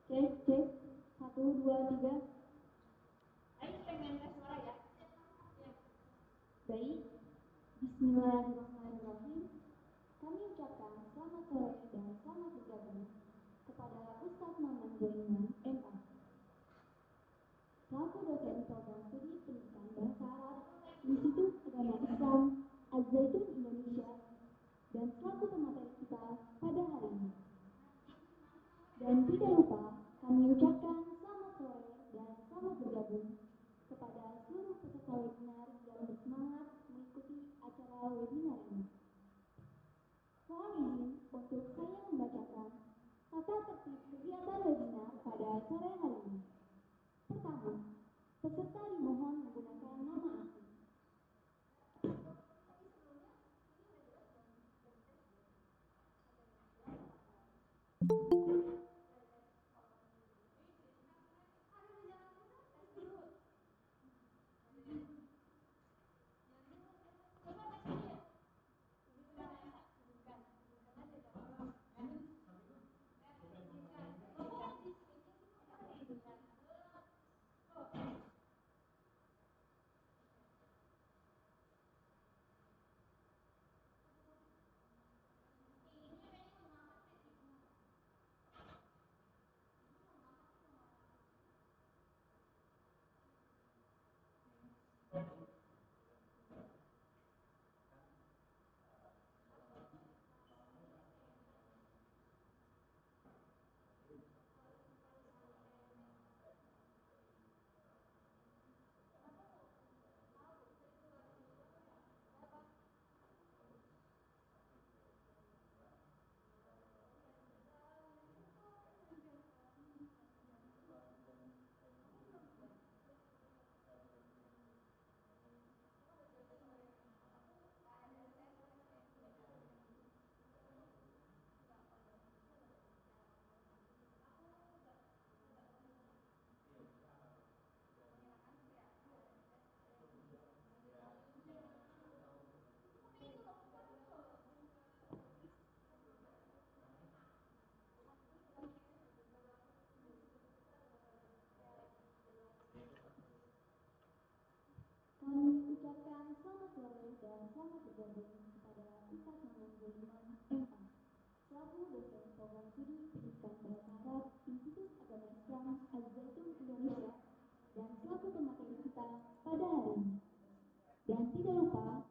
Cek, cek. Satu, dua, tiga. Ayo pengen tes suara ya. Baik. Bismillahirrahmanirrahim. Kami ucapkan selamat sore dan selamat bergabung kepada Ustadz Maman Goiman, MA, selaku dosen program studi pendidikan bahasa Arab Institut Agama Islam Az-Zaitun Indonesia, dan selaku pemateri kita pada hari ini. Dan tidak lupa kami ucapkan selamat sore dan selamat bergabung kepada seluruh peserta webinar yang bersemangat mengikuti acara webinar ini. Mohon izin untuk saya membacakan tata tertib kegiatan webinar pada sore hari ini. Pertama, peserta dimohon menggunakan nama asli. Kami ucapkan selamat sore dan selamat bergabung kepada Ustadz Maman Goiman, MA, selaku dosen program studi pendidikan bahasa Arab Institut Agama Islam Az-Zaitun Indonesia, dan selaku pemateri kita pada hari ini. Dan tidak lupa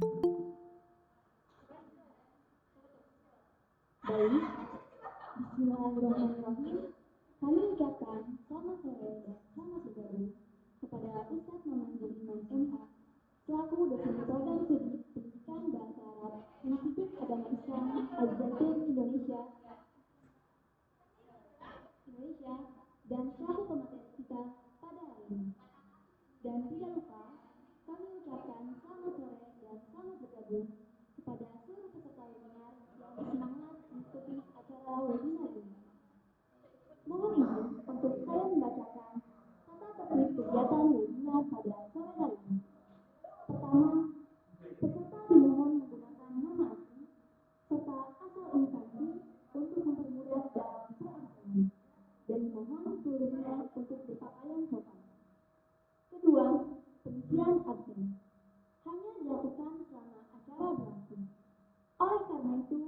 Baik, Bismillahirrahmanirrahim. Kami ucapkan selamat sore dan selamat bergabung kepada Ustadz Maman Juliman MA, selaku dosen program studi pendidikan bahasa Arab Institut Agama Islam Az-Zaitun Indonesia dan selaku pemateri kita pada hari ini. Dan tidak lupa, kami ucapkan selamat sore dan selamat bergabung kepada seluruh peserta webinar yang bersemangat mengikuti acara webinar ini. Mohon izin untuk saya membacakan tata tertib kegiatan webinar pada sore hari ini. Pertama, peserta dimohon menggunakan nama asli serta asal instansi untuk mempermudah dalam berabsen dan dimohon seluruhnya untuk berpakaian sopan. Kedua, pengisian absen hanya dilakukan selama acara berlangsung. Oleh karena itu,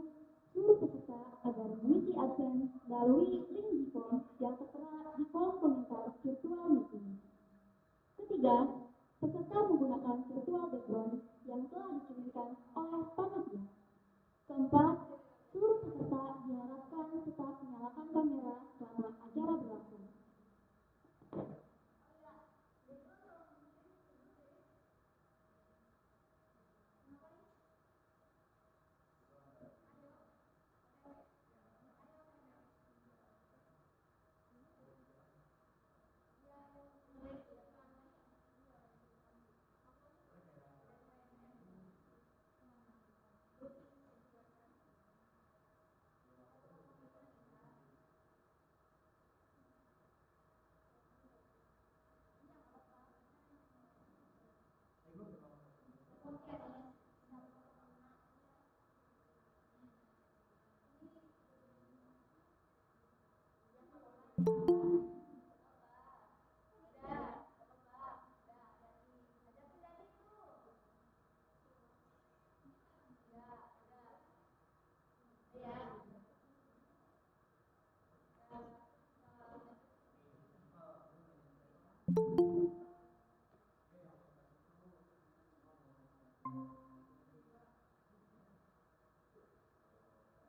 seluruh peserta agar mengisi absen melalui link di form yang tertera di kolom komentar virtual meeting. Ketiga, peserta menggunakan virtual background yang telah dikirimkan oleh panitia. Keempat, seluruh peserta diharapkan tetap menyalakan kamera selama acara berlangsung.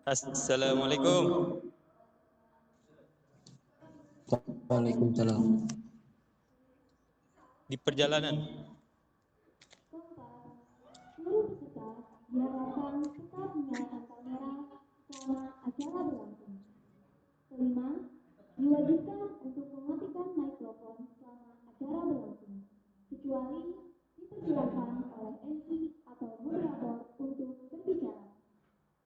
Assalamualaikum. Waalaikumsalam. Di perjalanan. Keempat, seluruh peserta diharapkan tetap menyalakan kamera selama acara berlangsung. Kelima, diwajibkan untuk mematikan mikrofon selama acara berlangsung, kecuali dipersilakan oleh MC atau moderator untuk berbicara.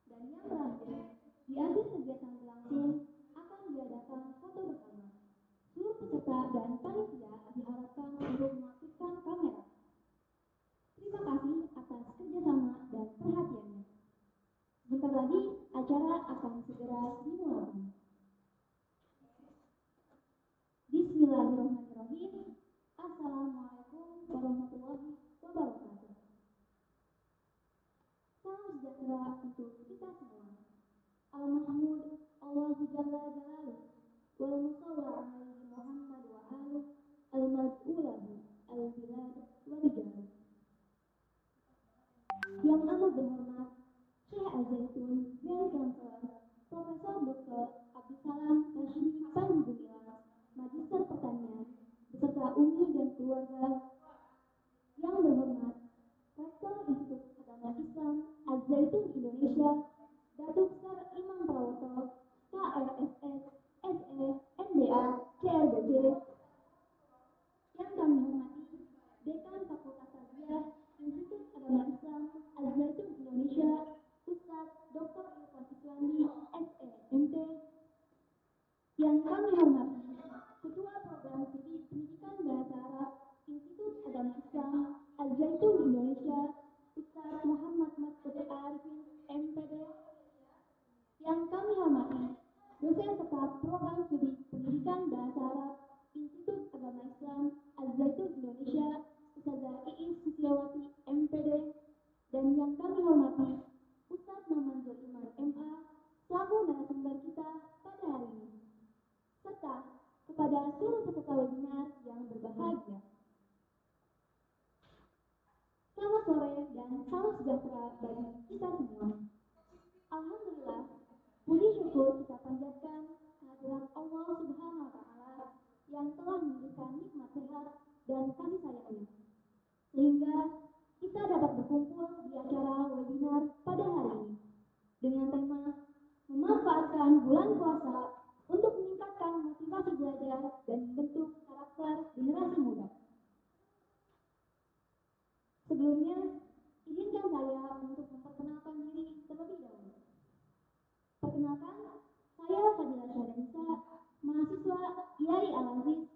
Dan yang terakhir, di akhir kegiatan berlangsung akan diadakan foto bersama. Seluruh peserta dan panitia diharapkan untuk mengaktifkan kamera. Terima kasih atas kerjasama dan perhatiannya. Sebentar lagi acara akan segera dimulai. Bismillahirrahmanirrahim. Assalamualaikum warahmatullahi wabarakatuh. Salam sejahtera untuk kita semua. Al-Mahmud Allahu Jalla Jalaluh wal musawwa alaihi Muhammad wa aluh al-mad'ulahu al-bilad wa rijal. Yang amat berhormat Syekh Az-Zaitun Grand Chancellor Profesor Dr. Abdussalam Rashidi Panji Gumilang, Magister Pertanian beserta Umi dan keluarga. Yang berhormat Rektor Institut Agama Islam Az-Zaitun Indonesia Datuk Sar Imam Prawoto KRSS SE MDA CLBC. Yang kami hormati Dekan Fakultas Tarbiyah Institut Agama Islam Az-Zaitun Indonesia Ustadz Dr. Irfan Islami SE MT. Yang kami hormati Ketua Program Studi Pendidikan Bahasa Arab Institut Agama Islam Az-Zaitun Indonesia Ustadz Muhammad Masud Arifin MPD. Yang kami hormati dosen tetap Program Studi Pendidikan Bahasa Arab Institut Agama Islam Az-Zaitun Indonesia Ustazah Iis Susiawati MPD. Dan yang kami hormati Ustadz Maman Juliman MA selaku narasumber kita pada hari ini, serta kepada seluruh peserta webinar yang berbahagia. Selamat sore dan salam sejahtera bagi kita semua. Alhamdulillah, puji syukur kita panjatkan kehadirat Allah Subhanahu wa taala yang telah memberikan nikmat sehat dan kasih sayangnya. Sehingga kita dapat berkumpul di acara webinar pada hari ini dengan tema memanfaatkan bulan puasa untuk meningkatkan motivasi belajar dan membentuk karakter generasi muda. Sebelumnya, izinkan saya untuk memperkenalkan diri terlebih dahulu. Perkenalkan, saya Fadila Syahdanisa, mahasiswa IAI Al-Aziz.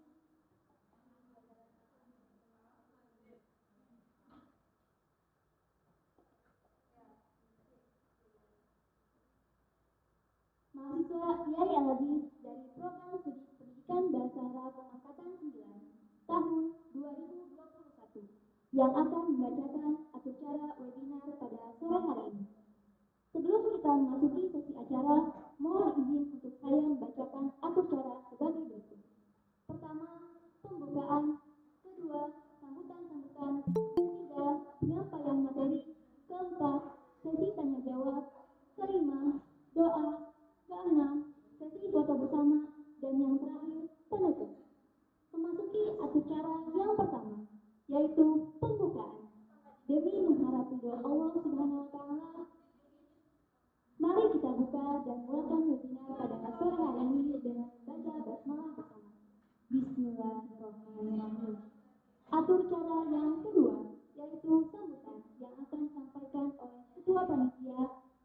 Mahasiswa IAI Al-Aziz dari Program Studi Pendidikan Bahasa Arab Angkatan 9 tahun 2021 yang akan membacakan atur cara webinar pada sore hari ini. Sebelum kita memasuki sesi acara, mohon izin untuk saya membacakan atur cara sebagai berikut. Pertama, pembukaan. Kedua, sambutan-sambutan. Ketiga, penyampaian materi. Keempat, sesi tanya jawab. Kelima, doa. Keenam, sesi foto bersama. Dan yang terakhir, penutup. Memasuki atur cara yang pertama, yaitu pembukaan. Demi mengharap ridho Allah Subhanahu wa taala, mari kita buka dan mulakan webinar pada sore hari ini dengan membaca basmalah bersama. Bismillahirrahmanirrahim. Atur cara yang kedua, yaitu sambutan yang akan disampaikan oleh Ketua Panitia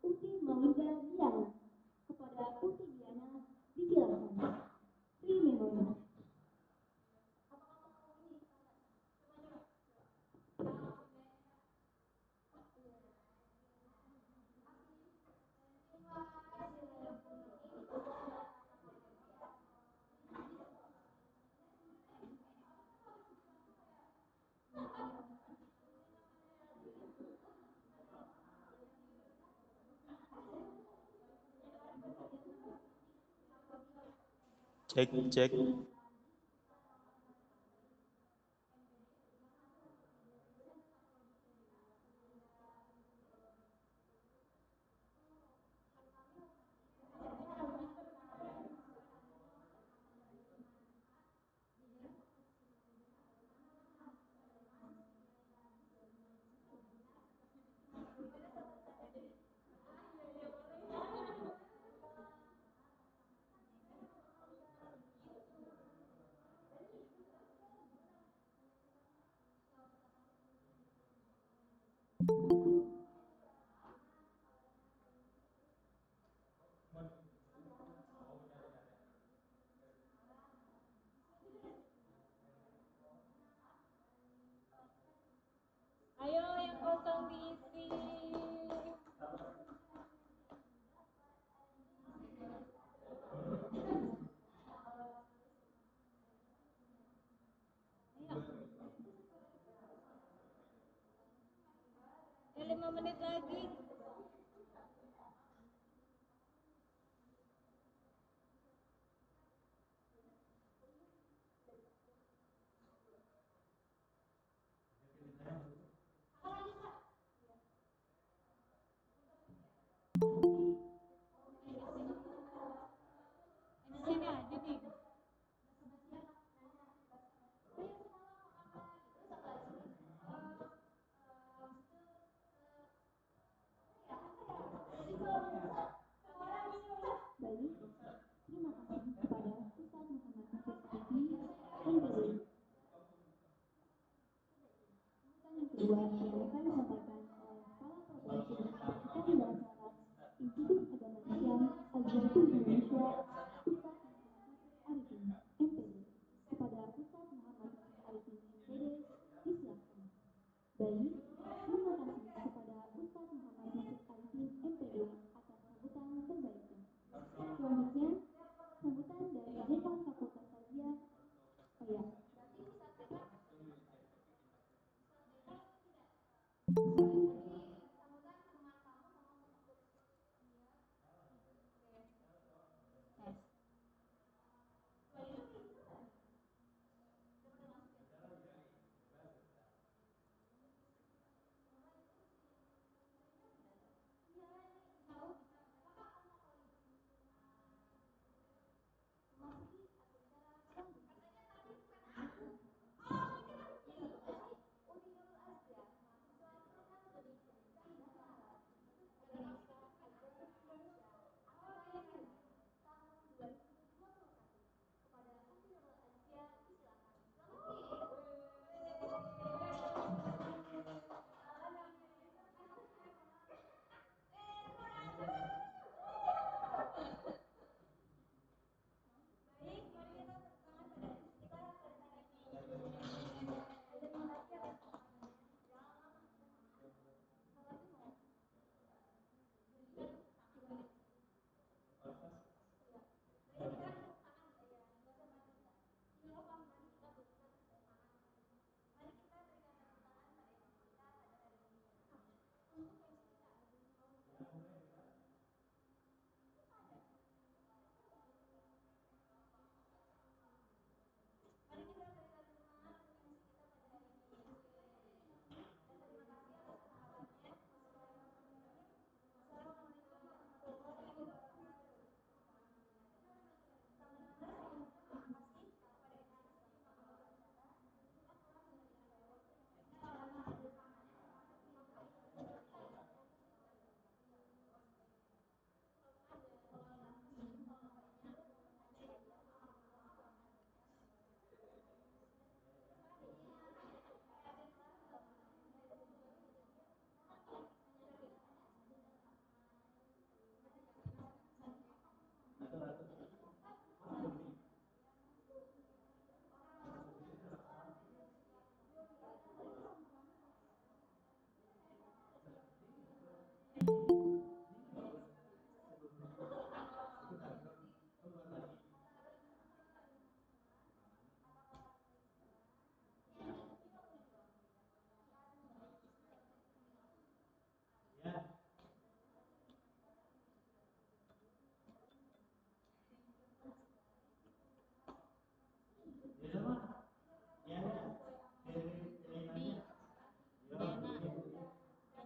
Uti Maulidah Diana. Kepada Uti Diana, disilakan. Terima. Cek, cek. Ayo yang kosong diisi. Ayo. 5 menit lagi. Di sini aja nih.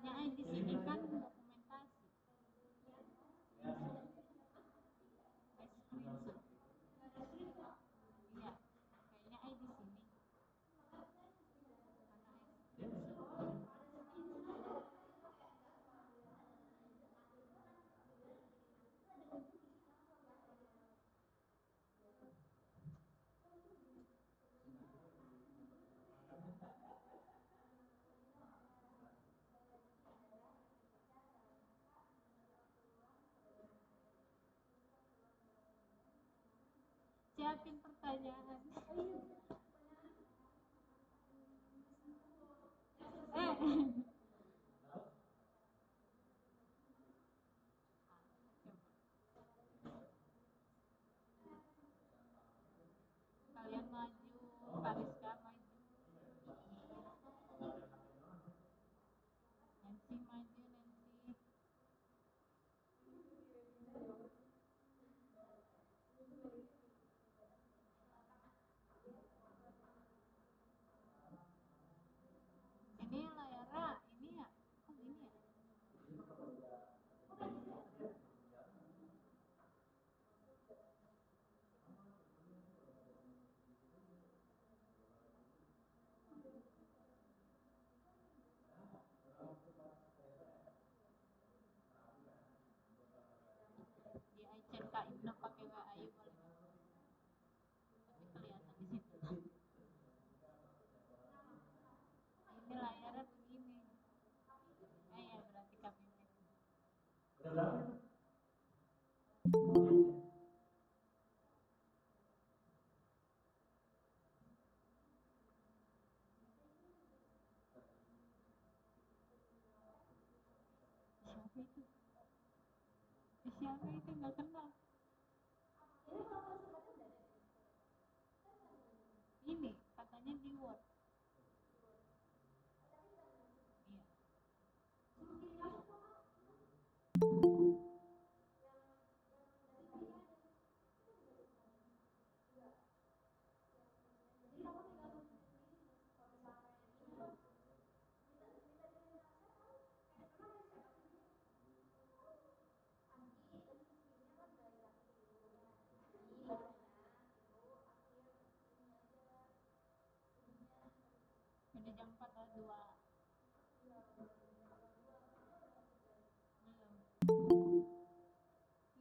Kayaknya di sini kan dokumentasi. Iya, kayaknya di sini. Siapin pertanyaan. Kalian maju, Kariska maju, Nancy maju, Nancy. Ini layarnya ini ya, kok ini ya? Di iChat Kak Ibnu pakai WA Ayu boleh nggak? Tapi kelihatan di situ. Ini layarnya begini. Ya berarti KPP. Siapa itu? Siapa itu nggak kenal? Ini katanya di Word. Iya. Udah jam 4 atau 2. Belum.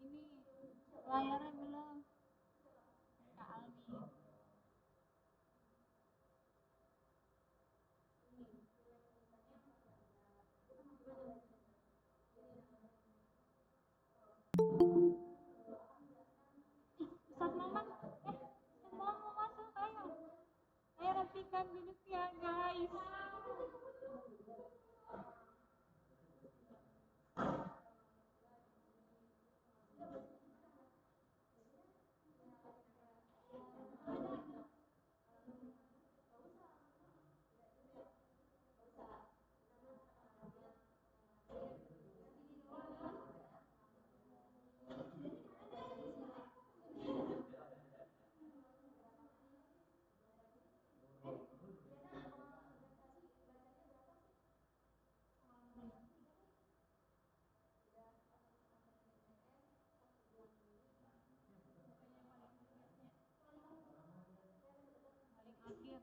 Ini layarnya belum. Kak Almi. Ustaz Maman, Ustaz Maman mau masuk, ayo. Ayo rapikan duduknya guys. Paling akhir.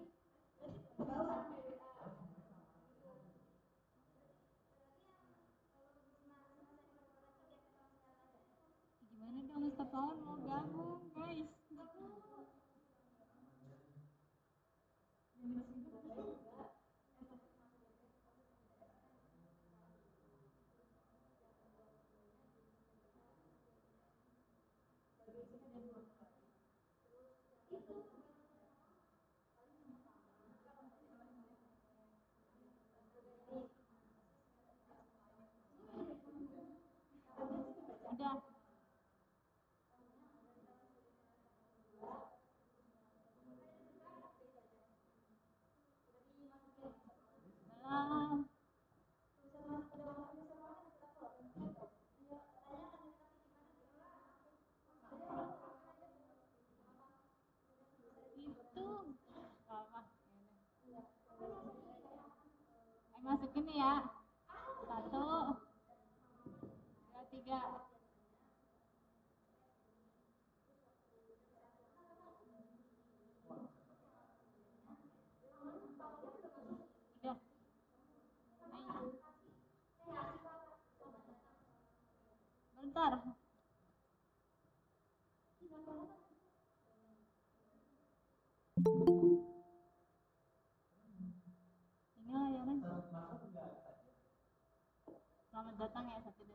Gimana dong Ustaz Maman mau gabung guys? masuk ini ya. 1, 2, 3. Udah. Ayo. Bentar. Ini layarnya. Selamat datang ya 1, 2, 3.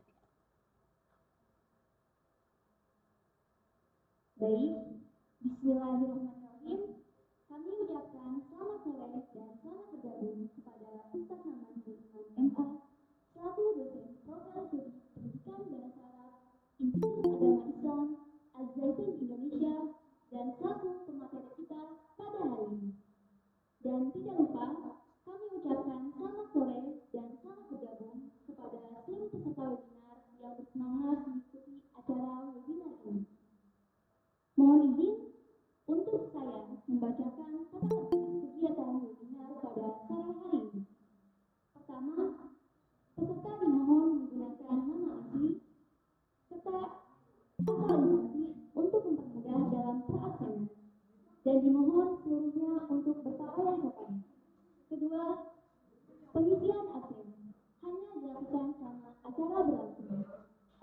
Baik, Bismillahirrahmanirrahim. Kami ucapkan selamat sore dan selamat bergabung kepada Ustaz Maman Sulaiman MA selaku dosen program studi pendidikan bahasa Arab Institut Agama Islam Az-Zaitun Indonesia dan selaku pemateri kita pada hari ini. Dan tidak lupa, kami ucapkan selamat sore dan selamat bergabung kepada seluruh peserta webinar yang bersemangat mengikuti acara webinar ini. Mohon izin untuk saya membacakan tata tertib kegiatan webinar pada sore hari ini. Pertama, peserta dimohon menggunakan nama asli serta asal instansi untuk mempermudah dalam perabsenan dan dimohon seluruhnya untuk berpakaian sopan. Kedua, pengisian absen hanya dilakukan selama acara berlangsung.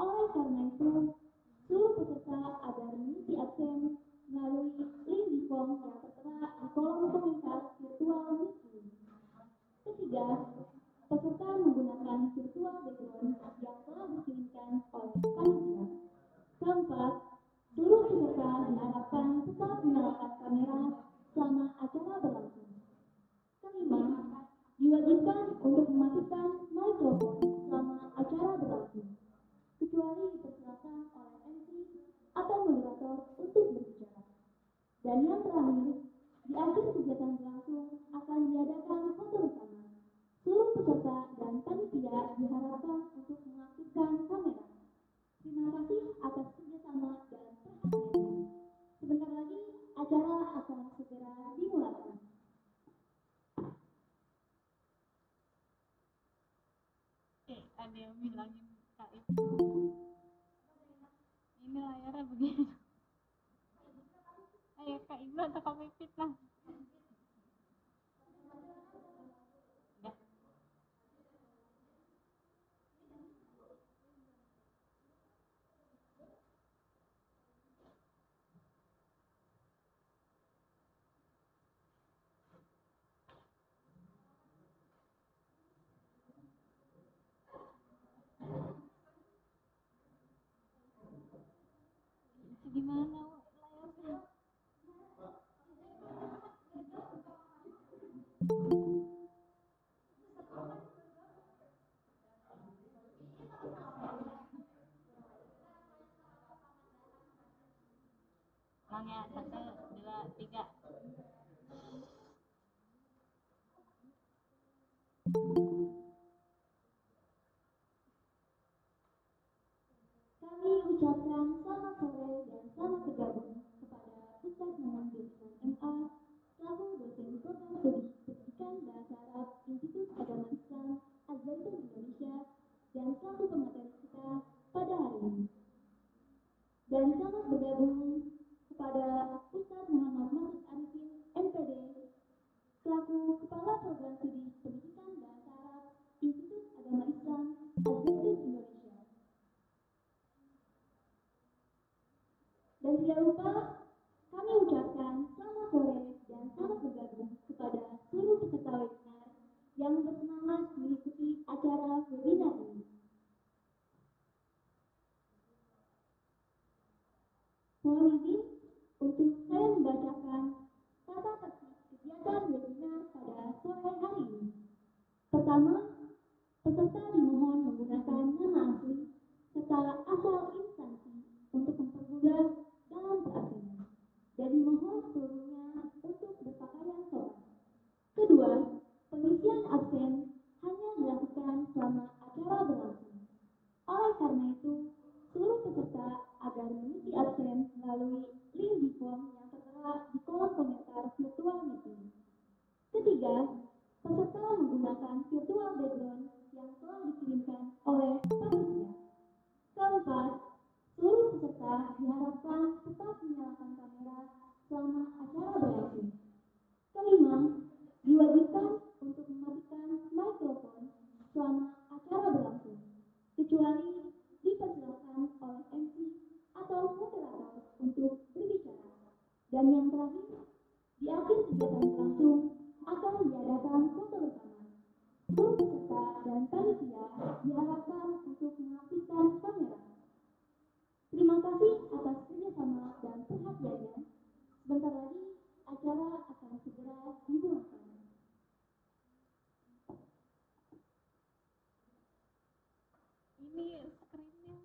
Oleh karena itu, seluruh peserta agar mengisi absen melalui link di form yang tertera di kolom komentar virtual meeting. Ketiga, peserta menggunakan virtual background yang telah dikirimkan oleh panitia. Keempat, seluruh peserta diharapkan tetap menyalakan kamera selama acara berlangsung. Kelima, diwajibkan untuk mematikan mikrofon selama acara berlangsung, kecuali dipersilakan oleh MC atau moderator untuk berbicara. Dan yang terakhir, di akhir kegiatan berlangsung akan diadakan foto bersama. Seluruh peserta dan panitia diharapkan untuk mengaktifkan kamera. Terima kasih atas kerjasama dan perhatiannya. Sebentar lagi acara akan segera dimulai. Ada yang bilangin Kak itu. Ini layarnya begini. Ayo Kak Ibu atau Kak Pipit lah. Udah. Itu gimana layarnya? Ulang ya, 1, 2, 3. Kami ucapkan selamat sore dan selamat bergabung kepada Ustaz Maman Sulaiman MA selaku dosen program studi pendidikan bahasa Arab Institut Agama Islam Az-Zaitun Indonesia dan selaku pemateri kita pada hari ini. Dan selamat bergabung kepada Ustaz Muhammad Masud Arifin MPD selaku Kepala Program Studi Pendidikan Bahasa Arab Institut Agama Islam Az-Zaitun Indonesia. Dan tidak lupa, kami ucapkan selamat sore dan selamat bergabung kepada seluruh peserta webinar yang bersemangat mengikuti acara webinar ini. Mohon izin untuk saya membacakan tata tertib kegiatan webinar pada sore hari ini. Pertama, peserta dimohon menggunakan nama asli serta asal instansi untuk mempermudah dalam perabsenan dan dimohon seluruhnya untuk berpakaian sopan. Kedua, pengisian absen hanya dilakukan selama acara berlangsung. Oleh karena itu, seluruh peserta agar mengisi absen melalui link di form yang tertera di kolom komentar virtual meeting. Ketiga, peserta menggunakan virtual background peserta diharapkan tetap menyalakan kamera selama acara berlangsung. Kelima, diwajibkan untuk mematikan mikrofon selama acara berlangsung, kecuali dipersilakan oleh MC atau moderator untuk berbicara. Dan yang terakhir, di akhir kegiatan berlangsung akan diadakan foto bersama. Seluruh peserta dan panitia diharapkan untuk mengaktifkan kamera. Terima kasih atas kerjasama dan perhatiannya. Sebentar lagi acara akan segera dimulai. Ini screennya.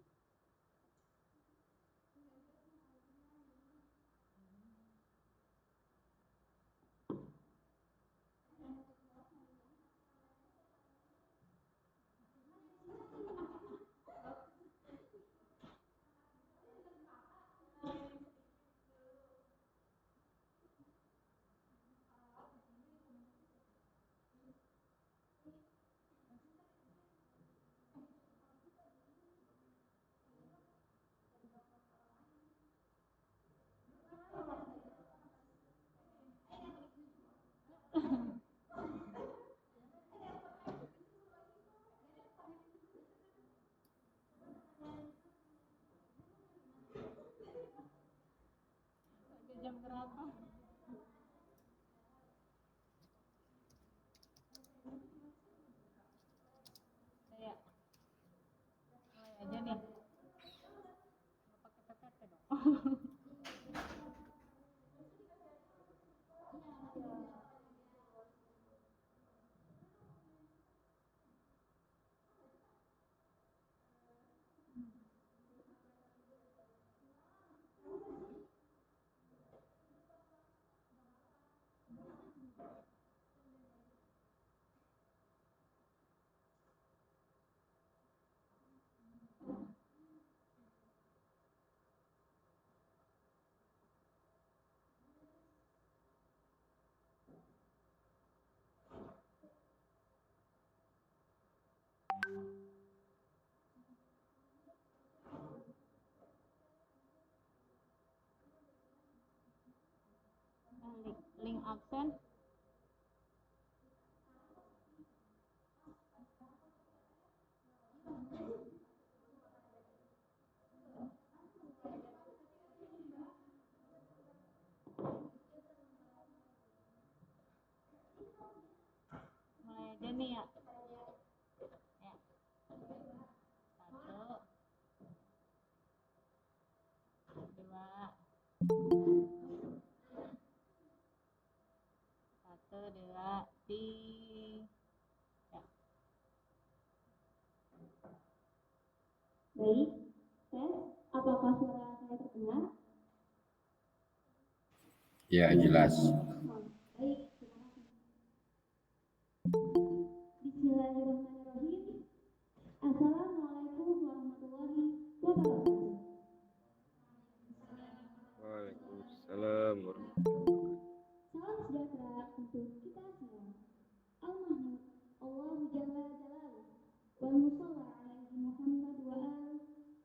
Udah jam berapa? Saya mulai aja nih. Nggak pakai PPT dong. Link absen. Mulai aja nih ya. Ya. 1, 2, 3. Baik, tes. Apakah suara saya terdengar? Ya, jelas. Baik, terima kasih. Bismillahirrahmanirrahim. Assalamualaikum warahmatullahi wabarakatuh. Waalaikumsalam warahmatullahi wabarakatuh. Salam sejahtera untuk kita semua. Al-Mahmud, Allahu Jalla Jalaluh, wa musalla alaihi Muhammad wa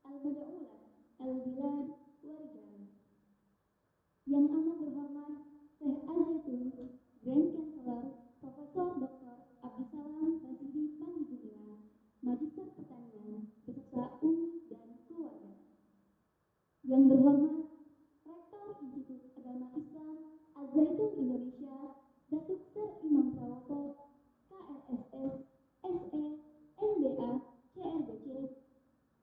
al-bada'ulah, al-bilad wa rijal. Yang amat berhormat Syekh Al-Zaitun, Grand Chancellor, Profesor Dr. Abdussalam Basidi Panji Gumilang, Magister Pertanian, beserta Umi dan keluarga. Yang berhormat Rektor Institut Agama Islam Al-Zaitun Indonesia, Datuk Ser Imam Prawoto, KRSS, SE, MBA, CRBC.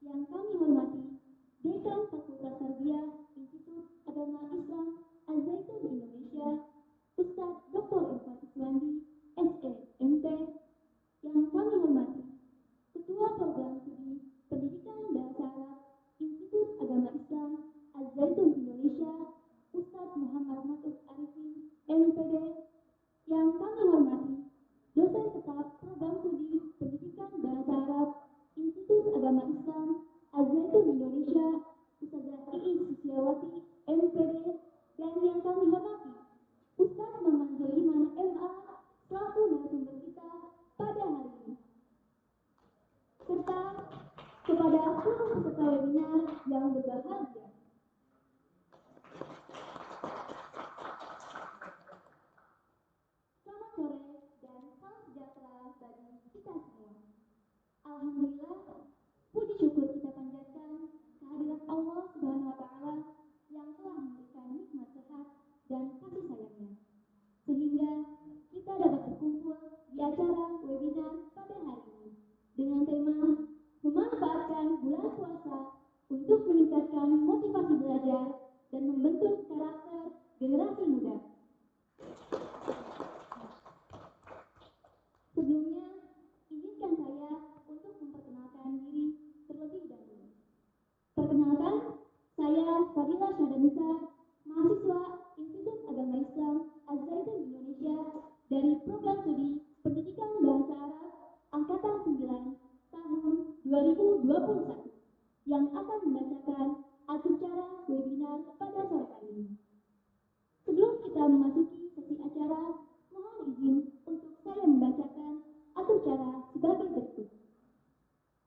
Yang kami hormati Dekan Fakultas Tarbiyah Institut Agama Islam Al-Zaitun Indonesia, Ustadz Dr. Irfan Iswandi, SE, MT. Yang kami hormati Ketua Program Studi Pendidikan Bahasa Arab Institut Agama Islam Al-Zaitun Indonesia, Ustadz Muhammad Matuk Arifin, MPD. Yang kami hormati Dosen Tetap Program Studi Pendidikan Bahasa Arab Institut Agama Islam Al-Zaitun Indonesia, Ustazah Iis Susiawati, MPD. Dan yang kami hormati Ustadz Maman Zuliman, MA, selaku narasumber kita pada hari ini. Serta kepada seluruh peserta webinar yang berbahagia. meningkatkan motivasi belajar dan membentuk karakter generasi muda. Sebelumnya, izinkan saya untuk memperkenalkan diri terlebih dahulu. Perkenalkan, saya Fadila Syahdanisa, mahasiswa Institut Agama Islam Az-Zaitun Indonesia dari Program Studi Pendidikan Bahasa Arab Angkatan 9 tahun 2021 yang akan membacakan acara webinar pada sore hari ini. Sebelum kita memasuki sesi acara, mohon izin untuk saya membacakan acara sebagai berikut.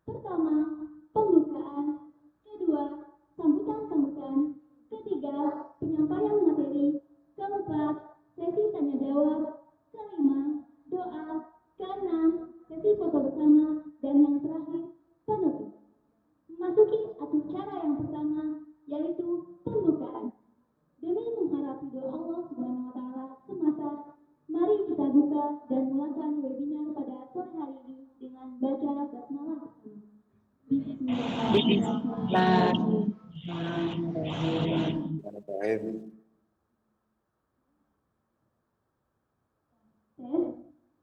Pertama, pembukaan. Kedua, sambutan-sambutan. Ketiga, penyampaian materi. Keempat, sesi tanya jawab. Kelima, doa. Keenam, sesi foto bersama. Dan yang terakhir, penutup. Memasuki acara yang pertama, yaitu pembukaan. Demi mengharap ridho Allah Subhanahu wa Ta'ala semata, mari kita buka dan mulakan webinar pada sore hari ini dengan baca basmalah bersama. Bismillahirrahmanirrahim. Tes,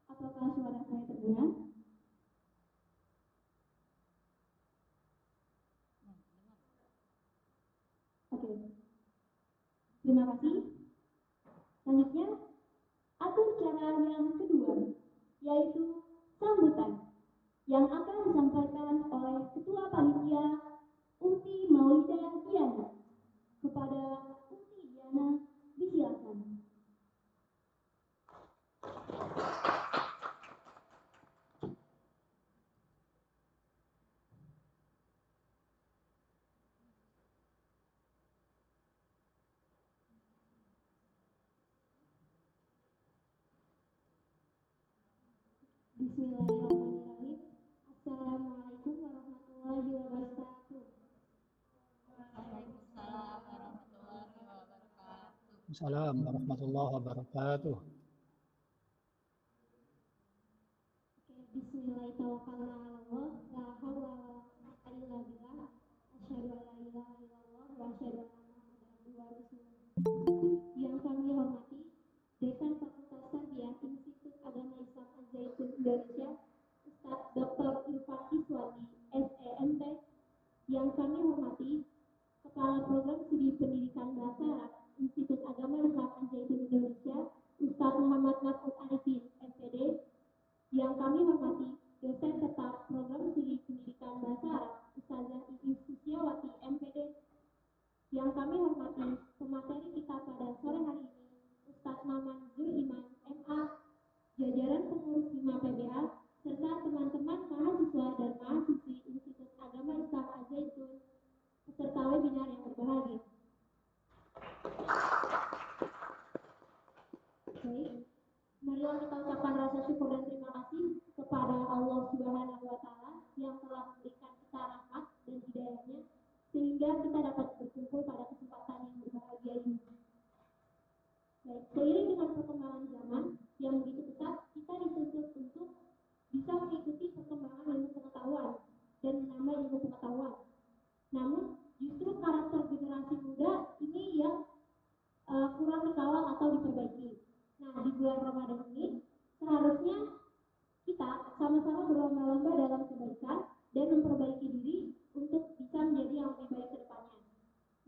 apakah suara saya terdengar? Oke. Terima kasih. Selanjutnya, atur cara yang kedua, yaitu sambutan, yang akan disampaikan oleh Ketua Panitia Uti Maulida Diana. Kepada Uti Diana, disilakan. Bismillahirrahmanirrahim. Assalamualaikum warahmatullahi wabarakatuh. Assalamualaikum warahmatullahi wabarakatuh. Bismillahirrahmanirrahim. La haula wa la quwwata illa billah. Asyhadu an la ilaha illallah wa asyhadu anna Muhammadar rasulullah. Yang kami hormati Dekan Fakultas Tarbiyah Institut Agama Islam Az-Zaitun Indonesia, Ustaz Dr. Irfan Iswati, SEMT. Yang kami hormati Kepala Program Studi Pendidikan Bahasa Arab Institut Agama Islam Az-Zaitun Indonesia, Ustaz Muhammad Mas'ud Arifin, MPD. Yang kami hormati dosen tetap Program Studi Pendidikan Bahasa Arab Ustazah Iis Susiawati, MPD. Yang kami hormati pemateri kita pada sore hari ini, Ustaz Maman Zuliman, MA, jajaran pengurus 5 PBA, serta teman-teman mahasiswa dan mahasiswi Institut Agama Islam Az-Zaitun, peserta webinar yang berbahagia. Baik, marilah kita ucapkan rasa syukur dan terima kasih kepada Allah Subhanahu wa Ta'ala yang telah memberikan kita rahmat dan hidayahnya sehingga kita dapat berkumpul pada kesempatan yang berbahagia ini. Baik, seiring dengan perkembangan zaman yang begitu pesat, kita dituntut untuk bisa mengikuti perkembangan ilmu pengetahuan dan menambah ilmu pengetahuan. Namun, justru karakter generasi muda ini yang kurang dikawal atau diperbaiki. Nah, di bulan Ramadan ini seharusnya kita sama-sama berlomba-lomba dalam kebaikan dan memperbaiki diri untuk bisa menjadi yang lebih baik ke depannya.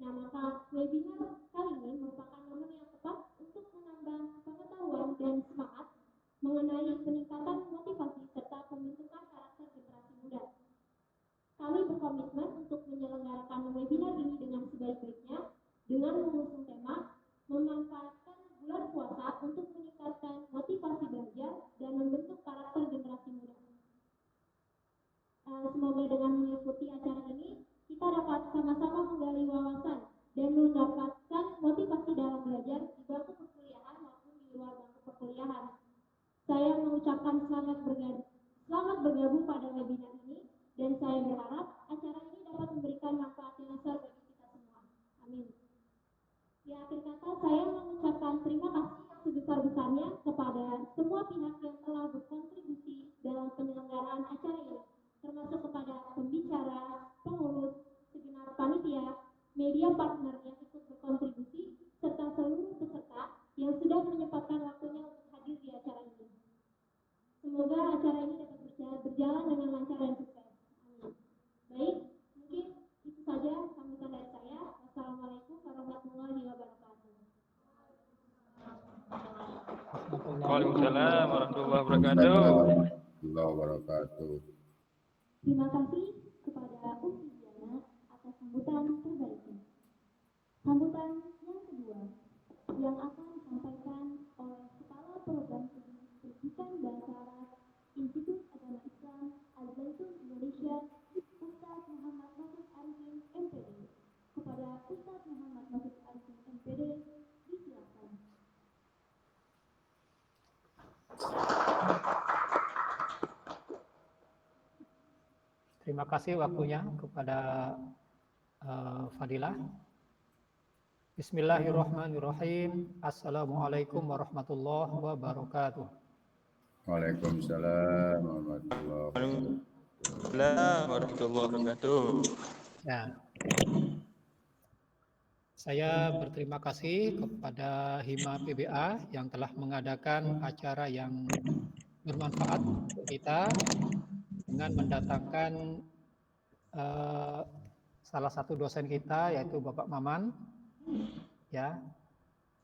Nah, maka webinar kali ini merupakan momen yang tepat untuk menambah pengetahuan dan semangat mengenai peningkatan motivasi serta pembentukan karakter generasi muda. Kami berkomitmen untuk menyelenggarakan webinar ini dengan sebaik-baiknya dengan mengusung tema memanfaatkan bulan puasa untuk meningkatkan motivasi belajar dan membentuk karakter generasi muda. Semoga dengan mengikuti acara ini kita dapat sama-sama menggali wawasan dan mendapatkan motivasi dalam belajar di bangku perkuliahan maupun di luar bangku perkuliahan. Saya mengucapkan selamat bergabung pada webinar ini dan saya berharap acara ini dapat memberikan manfaat yang besar bagi kita semua. Amin. Di akhir kata, saya mengucapkan terima kasih yang sebesar-besarnya kepada semua pihak yang telah berkontribusi dalam penyelenggaraan acara ini, termasuk kepada pembicara, pengurus, segenap panitia, Waalaikumsalam warahmatullahi wabarakatuh. Warahmatullahi wabarakatuh. Terima kasih kepada Umi Diana atas sambutan terbaiknya. Sambutan yang kedua yang akan disampaikan oleh Kepala Program Studi Pendidikan Bahasa Arab Institut Agama Islam Al-Zaitun Indonesia, Ustadz Muhammad Nafis Arifin MPD. Kepada Ustadz Muhammad Nafis Arifin MPD, disilakan. Terima kasih waktunya kepada Fadilah. Bismillahirrahmanirrahim. Assalamualaikum warahmatullahi wabarakatuh. Waalaikumsalam warahmatullahi wabarakatuh. Waalaikumsalam warahmatullahi wabarakatuh. Ya. Saya berterima kasih kepada Hima PBA yang telah mengadakan acara yang bermanfaat untuk kita dengan mendatangkan salah satu dosen kita yaitu Bapak Maman, ya,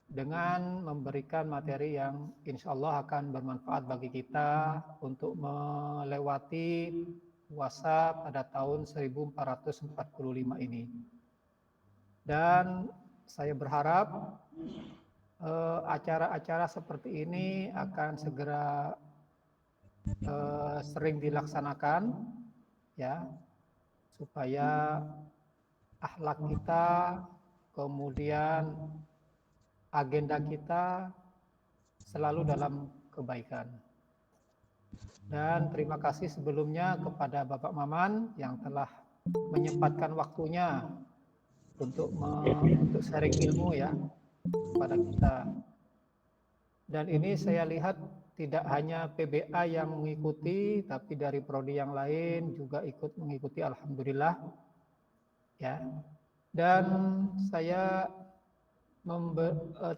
dengan memberikan materi yang insya Allah akan bermanfaat bagi kita untuk melewati puasa pada tahun 1445 ini. Dan saya berharap acara-acara seperti ini akan segera sering dilaksanakan, ya, supaya akhlak kita, kemudian agenda kita selalu dalam kebaikan. Dan terima kasih sebelumnya kepada Bapak Maman yang telah menyempatkan waktunya untuk sharing ilmu, ya, kepada kita. Dan ini saya lihat tidak hanya PBA yang mengikuti, tapi dari prodi yang lain juga ikut mengikuti, alhamdulillah, ya. Dan saya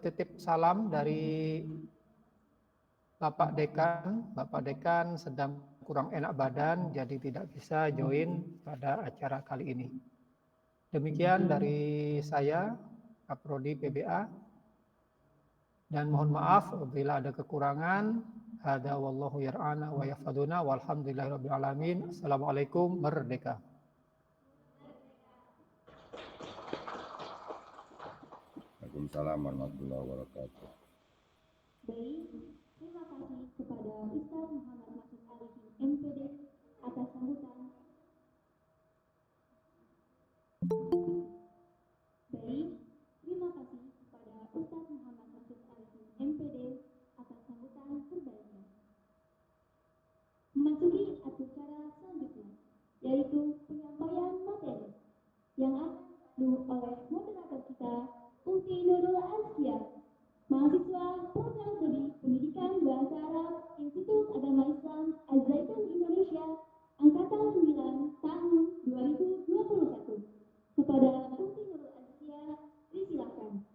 titip salam dari Bapak Dekan. Bapak Dekan sedang kurang enak badan, jadi tidak bisa join pada acara kali ini. Demikian dari saya, Kaprodi PBA, dan mohon maaf apabila ada kekurangan. Hada wallahu yar'ana wa yafaduna walhamdulillahirabbil alamin. Assalamualaikum, merdeka. Waalaikumsalam warahmatullahi wabarakatuh. Baik, terima kasih kepada Ustadz Muhammad Nafis Arifin MPD atas sambutan. Baik, terima kasih kepada Ustadz Muhammad Nafis Arifin MPD atas sambutan terbaiknya. Memasuki acara selanjutnya, yaitu penyampaian materi yang akan dipandu oleh moderator kita, Uti Nurul Azkiyah, mahasiswa Program Studi Pendidikan Bahasa Arab Institut Agama Islam Al-Zaitun Indonesia, Angkatan 9 tahun 2021. Kepada Uti Nurul Azkiyah, disilakan.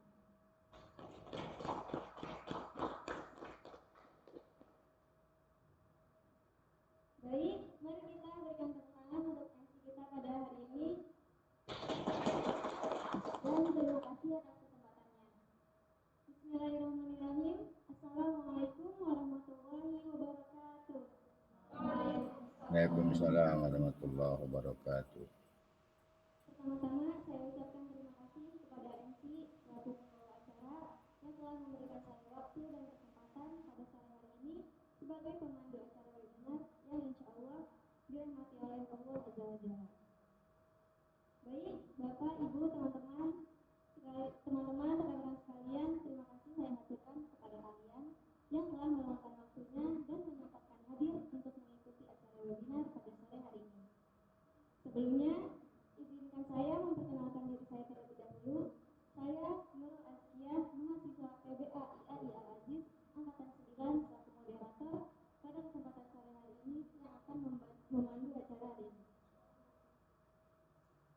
Baik, mari kita berikan tepuk tangan untuk MC kita pada hari ini. Dan terima kasih atas kesempatannya. Bismillahirrahmanirrahim. Assalamualaikum warahmatullahi wabarakatuh. Waalaikumsalam warahmatullahi wabarakatuh. Pertama-tama saya ucapkan terima kasih kepada MC selaku pembawa acara yang telah memberikan saya waktu dan kesempatan pada sore hari ini sebagai pemandu acara webinar yang insya Allah dirahmati oleh Allah Azza wa Jalla. Baik, Bapak, Ibu, teman-teman, rekan-rekan sekalian, terima kasih saya haturkan kepada kalian yang telah meluangkan waktunya dan menyempatkan hadir untuk mengikuti acara webinar pada sore hari ini. Sebelumnya, izinkan saya memperkenalkan diri saya terlebih dahulu. Saya Nurul Azkiyah, mahasiswa PBA IAI Al-Aziz, Angkatan 9, selaku moderator pada kesempatan sore hari ini yang akan memandu acara hari ini.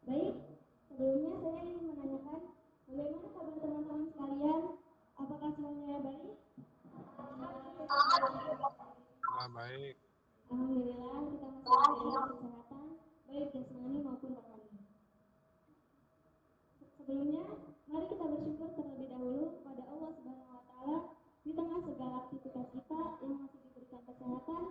Baik, sebelumnya saya ingin menanyakan bagaimana kabar teman-teman sekalian? Apakah semuanya baik? Baik. Alhamdulillah, kita masih diberi kesehatan, baik jasmani maupun rohani. Sebelumnya, mari kita bersyukur terlebih dahulu kepada Allah Subhanahu wa Ta'ala Di tengah segala aktivitas kita yang masih diberikan kesehatan,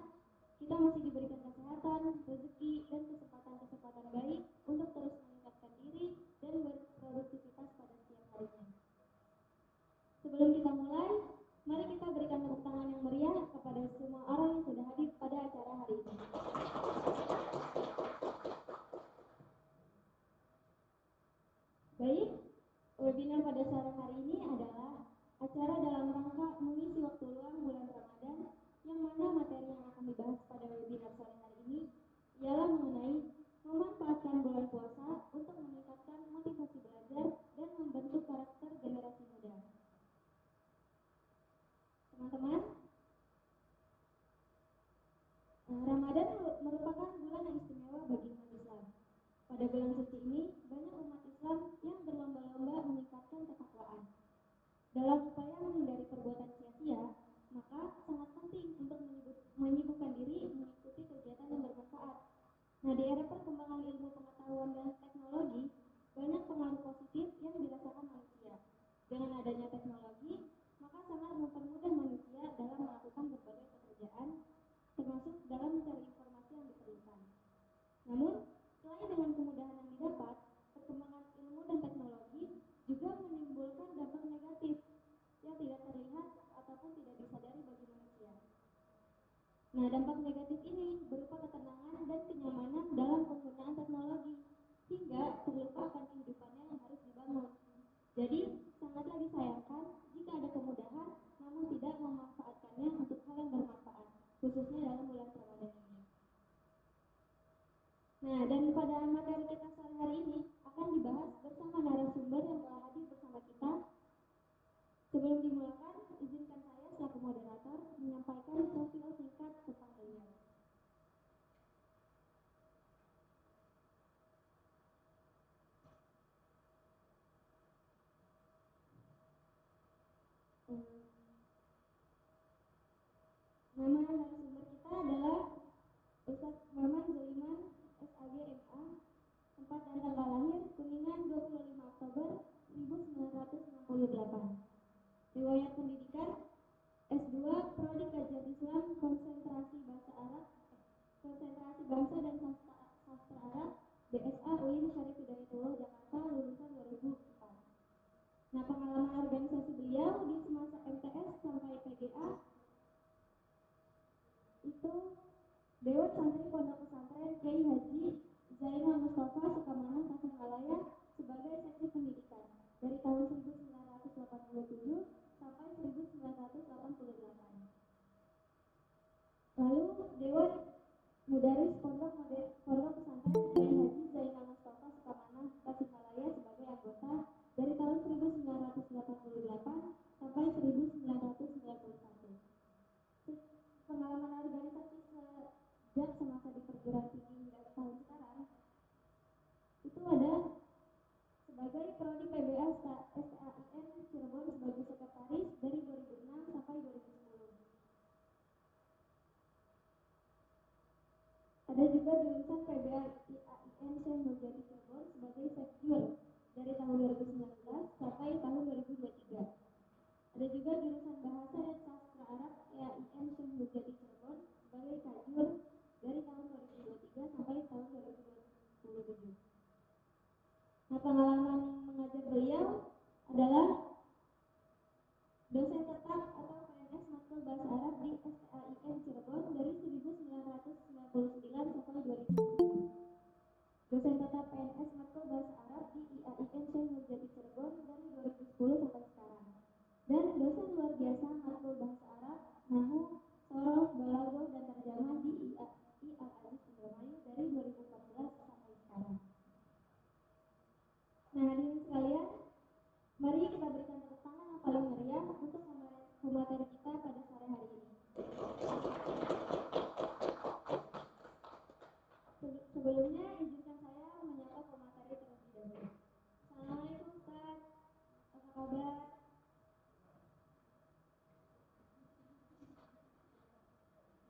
kita masih diberikan kesehatan, rezeki, dan kesempatan-kesempatan baik untuk terus meningkatkan diri dan berproduktivitas pada setiap harinya. Sebelum kita mulai, mari kita berikan tepuk tangan yang meriah kepada semua orang yang sudah hadir pada acara hari ini. Baik, webinar pada sore hari ini adalah acara dalam rangka mengisi waktu luang bulan Ramadan, yang mana materi yang akan dibahas pada webinar sore hari ini ialah mengenai memanfaatkan bulan puasa untuk meningkatkan motivasi belajar dan membentuk karakter generasi muda. Teman-teman, Ramadan merupakan bulan yang istimewa bagi umat Islam. Pada bulan suci ini, banyak umat Islam yang berlomba-lomba meningkatkan ketakwaan. Dalam upaya menghindari perbuatan sia-sia, maka sangat penting untuk menyibukkan diri mengikuti kegiatan yang bermanfaat. Nah, di era perkembangan ilmu pengetahuan dan teknologi, banyak pengaruh positif yang dirasakan manusia. Dengan adanya teknologi, maka sangat mempermudah manusia dalam melakukan berbagai pekerjaan, termasuk dalam mencari informasi yang diperlukan. Namun, selain dengan kemudahan yang didapat, perkembangan ilmu dan teknologi juga menimbulkan dampak negatif yang tidak terlihat ataupun tidak disadari bagi manusia. Nah, dampak negatif ini berupa ketenangan dan kenyamanan dalam penggunaan teknologi, hingga terlupa akan kehidupannya yang harus dibangun. Jadi, sangatlah disayangkan jika ada kemudahan namun tidak memanfaatkannya untuk hal yang bermanfaat, khususnya dalam bulan Ramadan ini. Nah, dan pada materi kita sore hari ini akan dibahas bersama narasumber yang telah hadir bersama kita. Sebelum dimulakan, izinkan saya selaku moderator menyampaikan profil singkat tentang beliau. Nama narasumber kita adalah Ustadz Maman Zuliman, SAG MA, tempat dan tanggal lahir Kuningan 25 Oktober 1968. Riwayat pendidikan S2 Prodi Kajian Islam Konsentrasi Bangsa dan Sastra Arab BSA UIN Syarif Hidayatullah Jakarta, lulusan 2004. Nah, pengalaman organisasi beliau di semasa MTS sampai PGA itu Dewan Santri Pondok Pesantren Kiai Haji Zainal Mustafa Sukamanah Tasikmalaya sebagai seksi pendidikan dari tahun 1987 sampai 1988. Lalu Dewan Mudaris Pondok Pesantren Kiai Haji Zainal Mustafa Sukamanah Tasikmalaya sebagai anggota dari tahun 1988 sampai 1991. Pengalaman organisasi sejak semasa di perguruan tinggi hingga tahun sekarang itu ada sebagai Prodi PBA SAIN Cirebon sebagai sekretaris dari 2006 sampai 2010. Ada juga jurusan PBA IAIN Syekh Nurjati Cirebon sebagai sekjur dari tahun 2019 sampai tahun 2023. Ada juga jurusan Bahasa dan Sastra Arab IAIN Syekh Nurjati Cirebon sebagai kajur dari tahun 2023 sampai tahun 2027. Nah, pengalaman mengajar beliau adalah dosen tetap atau PNS matkul Bahasa Arab di SAIN Cirebon dari 1999 sampai 2010. Dosen tetap PNS matkul Bahasa Arab di IAIN Syekh Nurjati Cirebon dari 2010 sampai sekarang. Dan dosen luar biasa matkul Bahasa Arab, Nahwu, Soroh, Balaghah, dan Terjemah di IAI Al-Aziz Indramayu dari 2014 sampai sekarang. Nah, hadirin sekalian, mari kita berikan tepuk tangan yang paling meriah untuk pemateri kita pada sore hari ini. Sebelumnya, izinkan saya menyapa pemateri terlebih dahulu. Assalamualaikum Ustaz, apa kabar?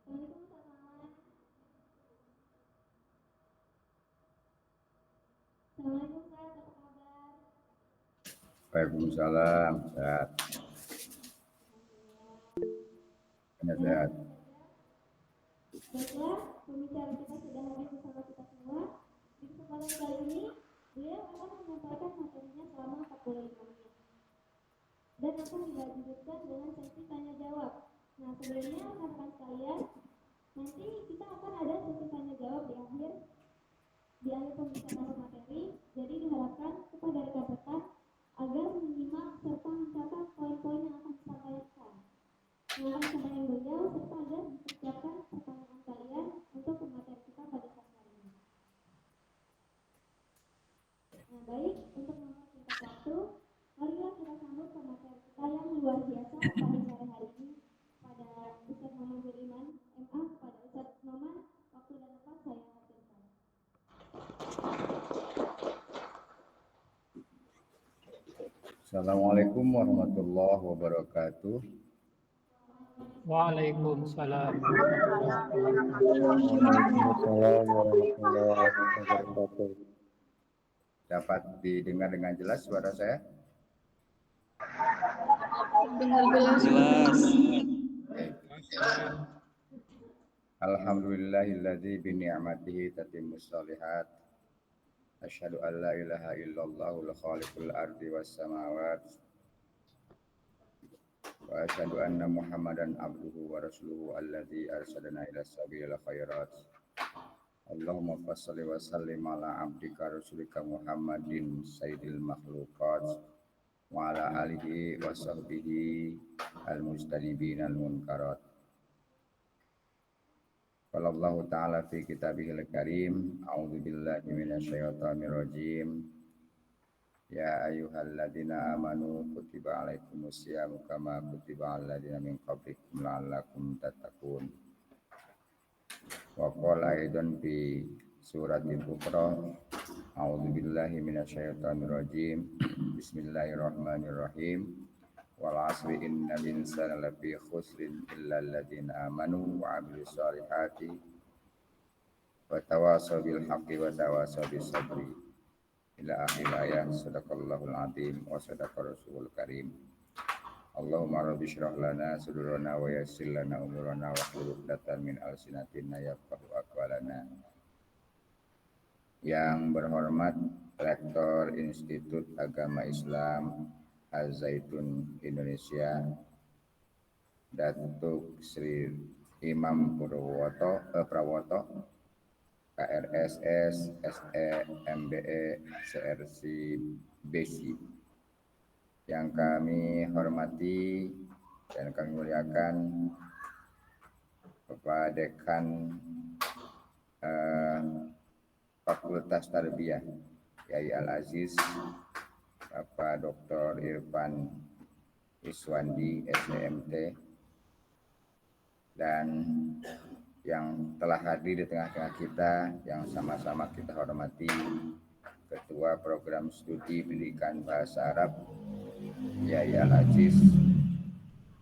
Assalamualaikum Ustaz Maman. Assalamualaikum Ustaz, apa kabar? Waalaikumsalam, Ustaz. Alhamdulillah. sehat. Baiklah, pembicara kita sudah hadir bersama kita semua. Di kesempatan kali ini, beliau akan menyampaikan materinya selama 45 menit. Dan akan dilanjutkan dengan sesi tanya jawab. Nah, sebelumnya rekan-rekan sekalian, nanti kita akan ada sesi tanya jawab di akhir pembicaraan materi. Jadi diharapkan kepada rekan-rekan agar menyimak serta mencatat poin-poin yang akan disampaikan. Yang akan disampaikan beliau serta agar dipersiapkan pertanyaan kalian untuk pemateri kita pada saat kali ini. Nah, baik, untuk mempersingkat waktu, marilah kita sambut pemateri kita yang luar biasa pada sore hari ini, pada Ustaz Maman Budiman, MA. Kepada Ustaz Maman, waktu dan tempat saya hadirkan. Assalamualaikum warahmatullahi wabarakatuh. Waalaikumsalam. Waalaikumsalam warahmatullahi wabarakatuh. Dapat didengar dengan jelas suara saya? Jelas. Alhamdulillahilladzi bi ni'matihi tatimmus shalihat. Asyhadu an la ilaha illallahul khaliqul ardi was samawati. Wa asyhadu anna Muhammadan abduhu wa rasuluhu alladzi arsalana ila sabilil khairat. Allahumma shalli wa sallim ala abdika rasulika Muhammadin sayyidil makhluqat wa ala alihi wa sahbihi al-mujtanibin al-munkarat. Qala Allah ta'ala fi kitabihil karim, a'udzu billahi minasyaitonir rajim. Ya ayyuhalladzina amanu kutiba alaikumus syamu kama kutiba alal ladzina min qablikum la'allakum tattaqun. Wa qala aidan fi suratil ukhra, a'udzu billahi minasyaitonir rajim. Bismillahirrahmanirrahim. Wal 'asri innal insana lafi khusrin illa alladzina amanu wa 'amilus shalihati wa tawasaw bil haqqi wa tawasaw bis sabri. Ila akhir ayat. Sadaqallahul azim wa sadaqa rasulul karim. Allahumma rabbi shrah lana sudurana wa yassir lana umurana wa hlul 'uqdatam min alsinatina yafqahu aqwalana. Yang berhormat Rektor Institut Agama Islam Az-Zaitun Indonesia, Datuk Sri Imam Prawoto, KRSS, SE, MBE, CRC, BSI. Yang kami hormati dan kami muliakan Bapak Dekan Fakultas Tarbiyah Yai Al-Aziz, Bapak Dr. Irfan Iswandi, SMT, dan yang telah hadir di tengah-tengah kita, yang sama-sama kita hormati Ketua Program Studi Pendidikan Bahasa Arab Yai Al-Aziz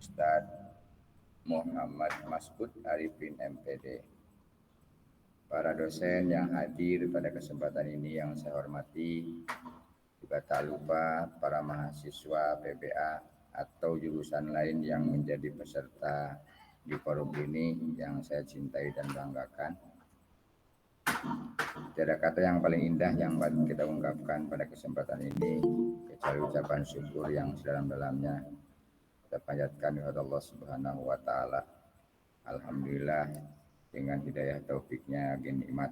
Ustadz Muhammad Mas'ud Arifin MPD, para dosen yang hadir pada kesempatan ini yang saya hormati, juga tak lupa para mahasiswa PBA atau jurusan lain yang menjadi peserta di forum ini yang saya cintai dan banggakan. Tidak kata yang paling indah yang kita ungkapkan pada kesempatan ini kecuali ucapan syukur yang sedalam-dalamnya kita panjatkan kepada Allah Subhanahu wa taala. Alhamdulillah, dengan hidayah taufiknya nikmat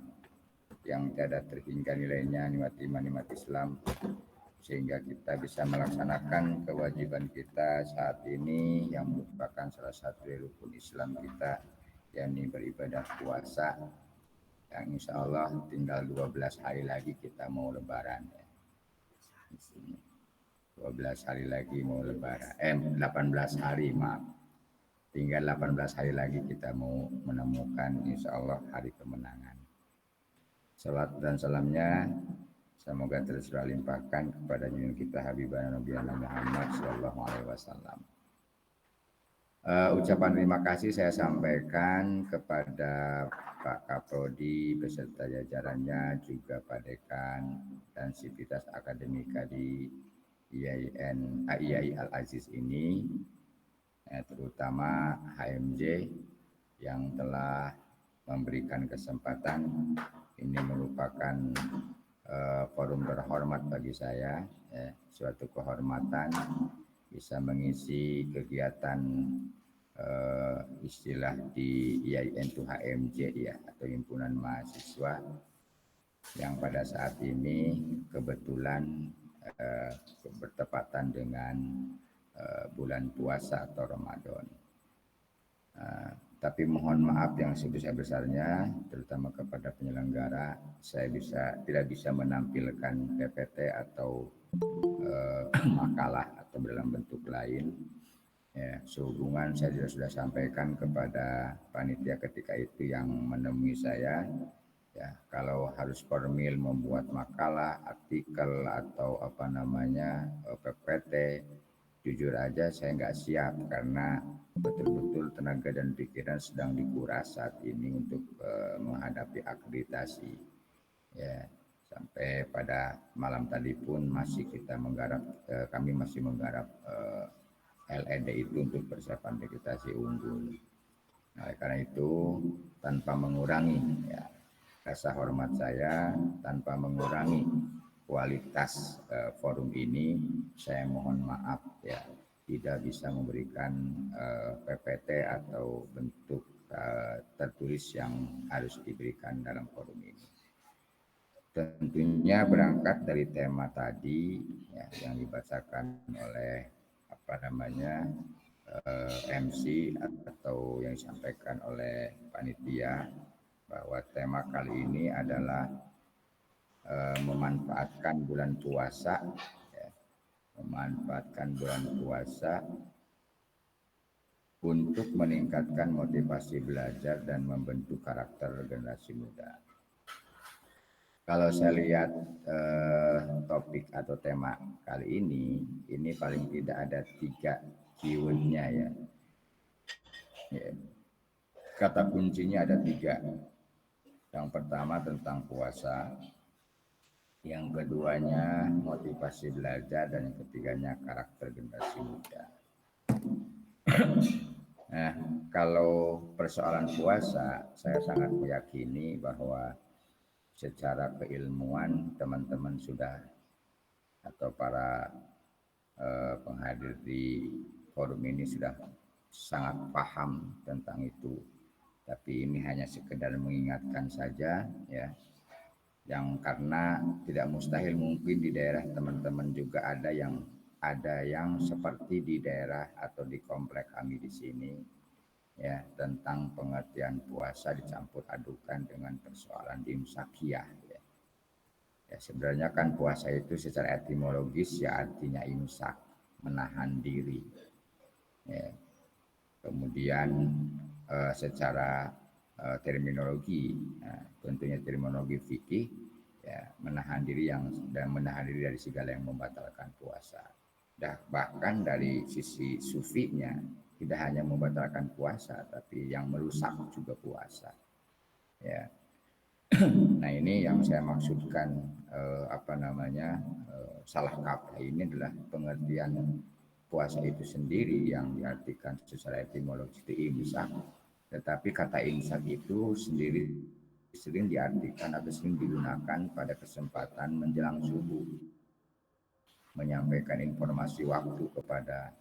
yang tiada terhingga nilainya, nikmat iman, nikmat Islam, sehingga kita bisa melaksanakan kewajiban kita saat ini yang merupakan salah satu dari rukun Islam kita, yakni beribadah puasa, yang insya Allah tinggal 12 hari lagi kita mau lebaran ya. 12 hari lagi mau lebaran, 18 hari maaf, tinggal 18 hari lagi kita mau menemukan insya Allah hari kemenangan. Salat dan salamnya semoga terus terlimpahkan kepada junjungan kita Habibana Nabi Muhammad Sallallahu Alaihi Wasallam. Ucapan terima kasih saya sampaikan kepada Pak Kaprodi beserta jajarannya, juga Pak Dekan dan Sivitas Akademika di IAI Al-Aziz ini. terutama HMJ yang telah memberikan kesempatan. Ini merupakan forum terhormat bagi saya, suatu kehormatan bisa mengisi kegiatan istilah di IAIN itu HMJ ya, atau himpunan mahasiswa yang pada saat ini kebetulan bertepatan dengan bulan puasa atau Ramadan. Tapi mohon maaf yang sebesar-besarnya, terutama kepada penyelenggara, saya tidak bisa menampilkan PPT atau makalah atau dalam bentuk lain. Ya, sehubungan saya sudah sampaikan kepada panitia ketika itu yang menemui saya, ya kalau harus formil membuat makalah, artikel atau PPT, jujur aja saya nggak siap karena betul-betul tenaga dan pikiran sedang dikuras saat ini untuk menghadapi akreditasi. Ya, sampai pada malam tadi pun masih kami masih menggarap LED itu untuk persiapan akreditasi unggul. Nah, karena itu tanpa mengurangi rasa hormat saya, tanpa mengurangi kualitas forum ini, saya mohon maaf ya tidak bisa memberikan PPT atau bentuk tertulis yang harus diberikan dalam forum ini. Tentunya berangkat dari tema tadi ya, yang dibacakan oleh MC atau yang disampaikan oleh panitia, bahwa tema kali ini adalah memanfaatkan bulan puasa untuk meningkatkan motivasi belajar dan membentuk karakter generasi muda. Kalau saya lihat topik atau tema kali ini paling tidak ada 3 keywordnya ya. Kata kuncinya ada 3. Yang pertama tentang puasa, yang keduanya motivasi belajar, dan yang ketiganya karakter generasi muda. Nah, kalau persoalan puasa, saya sangat meyakini bahwa secara keilmuan teman-teman sudah atau para penghadir di forum ini sudah sangat paham tentang itu. Tapi ini hanya sekedar mengingatkan saja ya. Yang karena tidak mustahil mungkin di daerah teman-teman juga ada yang seperti di daerah atau di komplek kami di sini ya, tentang pengertian puasa dicampur adukan dengan persoalan imsakiyah ya. Ya sebenarnya kan puasa itu secara etimologis ya artinya imsak, menahan diri ya. Kemudian secara terminologi, tentunya terminologi fikih ya, menahan diri dari segala yang membatalkan puasa. Bahkan dari sisi sufinya tidak hanya membatalkan puasa, tapi yang merusak juga puasa. Ya. Nah ini yang saya maksudkan salah kaprah ini adalah pengertian puasa itu sendiri yang diartikan secara etimologi itu imsak. Tetapi kata imsak itu sendiri sering diartikan atau sering digunakan pada kesempatan menjelang subuh, menyampaikan informasi waktu kepada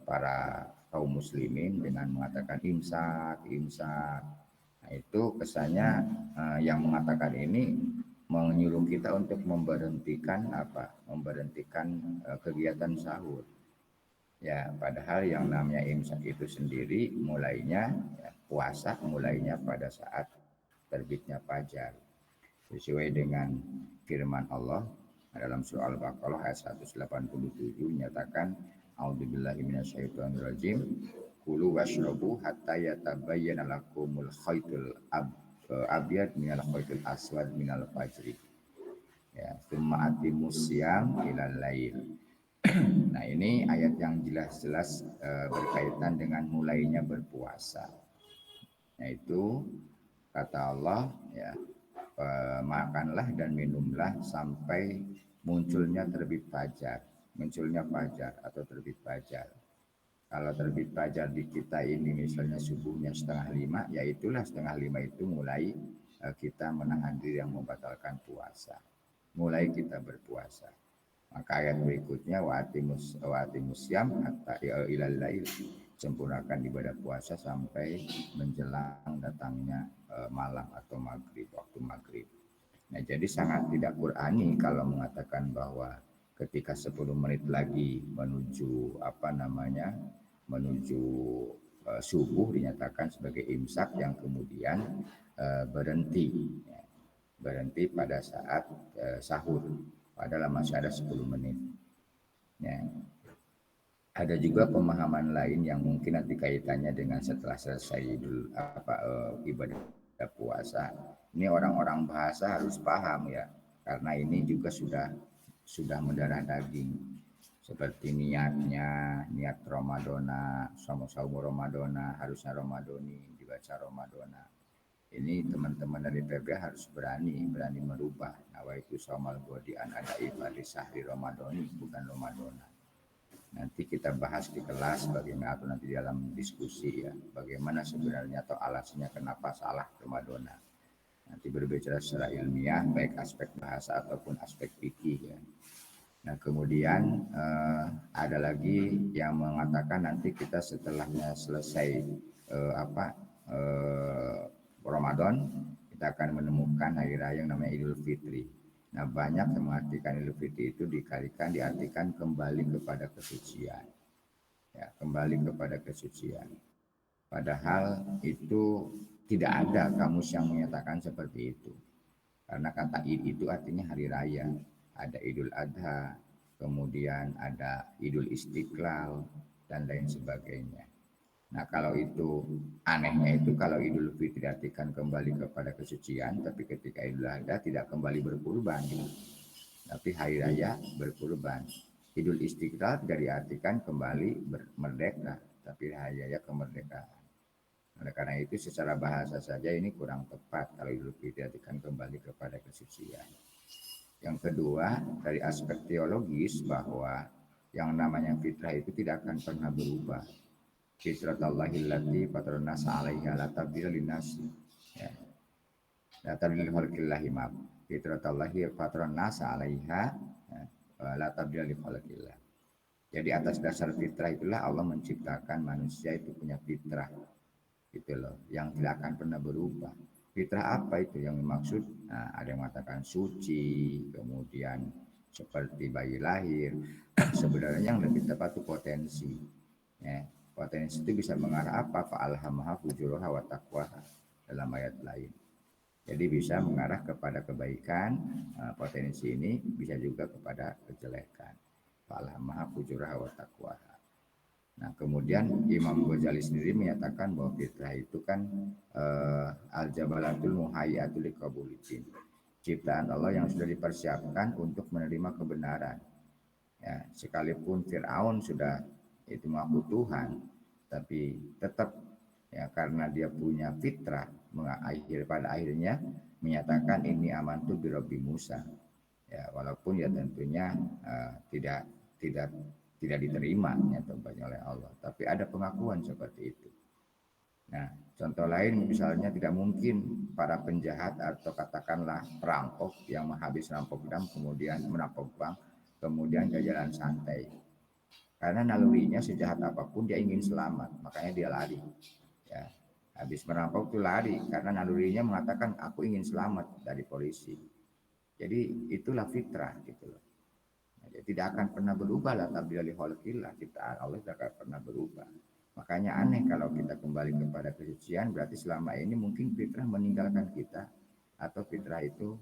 para kaum muslimin dengan mengatakan imsak. Nah, itu kesannya yang mengatakan ini menyuruh kita untuk memberhentikan kegiatan sahur. Ya, padahal yang namanya imsak itu sendiri puasa mulainya pada saat terbitnya fajar. Sesuai dengan firman Allah dalam surah Al-Baqarah ayat 187 menyatakan a'udzubillahi minasyaitonirrajim kulu washrabu hatta yatabayyana lakumul khaytul abyad minal khaytul aswad minal fajri. Ya, tsumma atimus syiyam ilal lail. Nah ini ayat yang jelas-jelas berkaitan dengan mulainya berpuasa. Yaitu kata Allah ya, makanlah dan minumlah sampai munculnya fajar atau terbit fajar. Kalau terbit fajar di kita ini misalnya subuhnya 4:30, ya itulah 4:30 itu mulai kita menahan diri yang membatalkan puasa. Mulai kita berpuasa. Maka ayat berikutnya wa atimus syam hatta ilal lail. Sempurnakan ibadah puasa sampai menjelang datangnya malam atau maghrib, waktu maghrib. Nah, jadi sangat tidak Qur'ani kalau mengatakan bahwa ketika 10 menit lagi menuju subuh dinyatakan sebagai imsak yang kemudian berhenti pada saat sahur, padahal masih ada 10 menit. Ya. Ada juga pemahaman lain yang mungkin nanti kaitannya dengan setelah selesai ibadah puasa. Ini orang-orang bahasa harus paham ya, karena ini juga sudah mendarah daging. Seperti niat Ramadana, saum Ramadana, harusnya Ramadoni, dibaca Ramadana. Ini teman-teman dari PB harus berani merubah. Nawaitu saumal godi an adai fardhi sahri Ramadoni, bukan Ramadana. Nanti kita bahas di kelas bagaimana atau nanti dalam diskusi ya, bagaimana sebenarnya atau alasannya kenapa salah Ramadana. Nanti berbicara secara ilmiah baik aspek bahasa ataupun aspek fikih ya. Nah kemudian ada lagi yang mengatakan nanti kita setelahnya selesai Ramadan kita akan menemukan hari raya yang namanya Idul Fitri. Nah banyak yang mengartikan Idul Fitri itu diartikan kembali kepada kesucian. Ya, kembali kepada kesucian. Padahal itu tidak ada kamus yang menyatakan seperti itu. Karena kata Id itu artinya hari raya. Ada Idul Adha, kemudian ada Idul Istiqlal, dan lain sebagainya. Nah kalau itu anehnya itu kalau Idul Fitri diartikan kembali kepada kesucian, tapi ketika Idul Adha tidak kembali berkurban, tapi hari raya berkurban. Idul Istiqlal tidak diartikan kembali merdeka, tapi hari raya kemerdekaan. Oleh karena itu secara bahasa saja ini kurang tepat kalau Idul Fitri diartikan kembali kepada kesucian. Yang kedua dari aspek teologis bahwa yang namanya fitrah itu tidak akan pernah berubah. Fitratallahi allati fatara an-nasa 'alaiha la tabdila lin-nasi. Ya. La tabdila li khalqillahi ma. Fitratallahi fatara an-nasa 'alaiha la tabdila li khalqillah. Jadi atas dasar fitrah itulah Allah menciptakan manusia itu punya fitrah. Gitu loh, yang tidak akan pernah berubah. Fitrah apa itu yang dimaksud? Nah, ada yang mengatakan suci, kemudian seperti bayi lahir. Sebenarnya yang lebih tepat itu potensi. Ya. Potensi itu bisa mengarah apa? Fa'alhamaha fujuraha wa taqwaha dalam ayat lain. Jadi bisa mengarah kepada kebaikan, potensi ini bisa juga kepada kejelekan. Fa'alhamaha fujuraha wa taqwaha. Nah kemudian Imam Ghazali sendiri menyatakan bahwa fitrah itu kan al-jabalatul muhayyatul liqabuliddin. Ciptaan Allah yang sudah dipersiapkan untuk menerima kebenaran. Ya, sekalipun Fir'aun sudah itu mengaku Tuhan, tapi tetap ya karena dia punya fitrah pada akhirnya menyatakan ini amantu bi Rabbi Musa. Ya, walaupun ya tentunya tidak diterima ya tempatnya oleh Allah, tapi ada pengakuan seperti itu. Nah, contoh lain misalnya tidak mungkin para penjahat atau katakanlah perampok yang menghabis rampok dam kemudian merampok bank kemudian ke jalan santai. Karena nalurinya sejahat apapun dia ingin selamat, makanya dia lari. Ya, habis merampok itu lari karena nalurinya mengatakan aku ingin selamat dari polisi. Jadi itulah fitrah gitu loh. Nah, tidak akan pernah berubah lah tabdila li khalqillah, ciptaan Allah tidak akan pernah berubah. Makanya aneh kalau kita kembali kepada kesucian berarti selama ini mungkin fitrah meninggalkan kita atau fitrah itu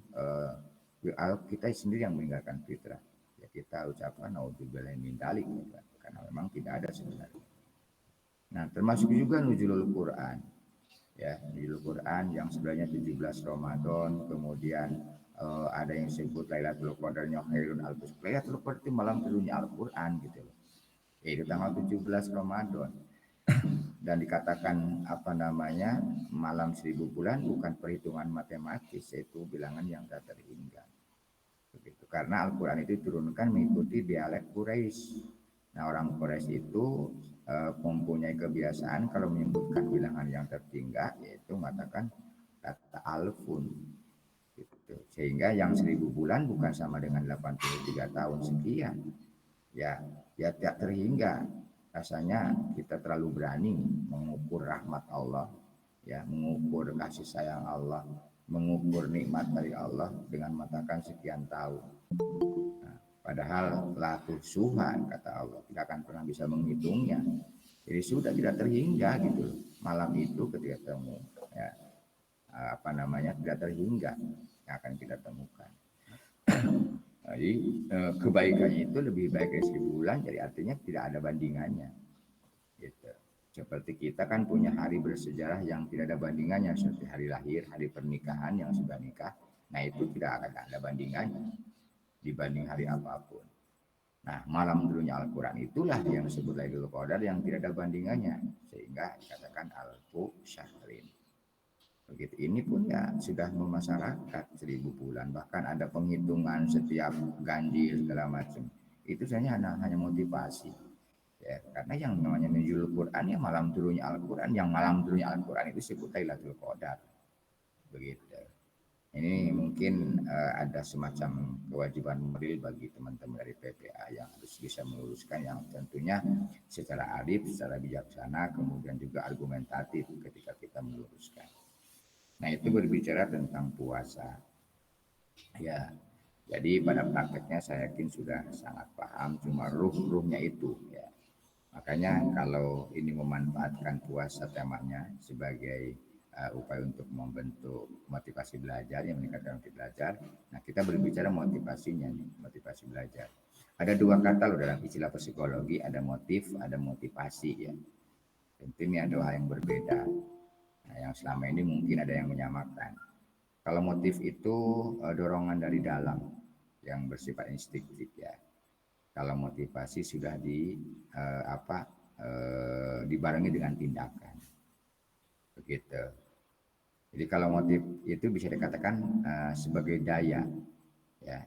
kita sendiri yang meninggalkan fitrah. Ya kita ucapkan naudzubillahi min dzalik karena memang tidak ada sebenarnya. Nah, termasuk juga nuzulul Quran. Ya, nuzulul Quran yang sebenarnya 17 Ramadan, kemudian ada yang disebut Lailatul Qadarnya khairun alfus. Lailatul Qadar itu malam turunnya Al-Qur'an gitu loh. Itu tanggal 17 Ramadan. Dan dikatakan malam 1000 bulan bukan perhitungan matematis, yaitu bilangan yang tak terhingga. Begitu. Karena Al-Quran itu diturunkan mengikuti dialek Quraisy. Nah, orang Quraisy itu mempunyai kebiasaan kalau menyebutkan bilangan yang tertinggal yaitu mengatakan kata alfun gitu. Sehingga yang 1000 bulan bukan sama dengan 83 tahun sekian. Ya, ya tidak terhingga. Rasanya kita terlalu berani mengukur rahmat Allah, ya, mengukur kasih sayang Allah, mengukur nikmat dari Allah dengan mengatakan sekian tahun. Padahal latuh suhan kata Allah tidak akan pernah bisa menghitungnya. Jadi sudah tidak terhingga gitu. Malam itu ketika temu, ya, tidak terhingga yang akan kita temukan. Jadi kebaikannya itu lebih baik dari 1000 bulan. Jadi artinya tidak ada bandingannya. Gitu. Seperti kita kan punya hari bersejarah yang tidak ada bandingannya seperti hari lahir, hari pernikahan yang sudah nikah. Nah itu tidak akan ada bandingannya dibanding hari apapun. Nah, malam turunnya Al-Quran itulah yang disebut Lailatul Qadar yang tidak ada bandingannya, sehingga dikatakan Alfu Syahrin. Begitu ini pun ya sudah memasyarakat 1000 bulan, bahkan ada penghitungan setiap ganjil segala macam. Itu hanya motivasi. Ya, karena yang namanya nuzul Quran ya malam turunnya Al-Quran, yang malam turunnya Al-Quran itu disebut Lailatul Qadar. Begitu. Ini mungkin ada semacam kewajiban moral bagi teman-teman dari PPA yang harus bisa meluruskan, yang tentunya secara arif, secara bijaksana, kemudian juga argumentatif ketika kita meluruskan. Nah itu berbicara tentang puasa. Ya, jadi pada prakteknya saya yakin sudah sangat paham, cuma ruhnya itu. Ya. Makanya kalau ini memanfaatkan puasa temanya sebagai upaya untuk membentuk motivasi belajar yang meningkatkan motivasi belajar. Nah kita berbicara motivasinya nih, motivasi belajar. Ada dua kata loh dalam istilah psikologi, ada motif, ada motivasi ya. Tentu ini ada hal yang berbeda. Nah, yang selama ini mungkin ada yang menyamakan. Kalau motif itu dorongan dari dalam yang bersifat instiktif ya. Kalau motivasi sudah dibarengi dengan tindakan. Begitu. Jadi kalau motif itu bisa dikatakan sebagai daya, ya,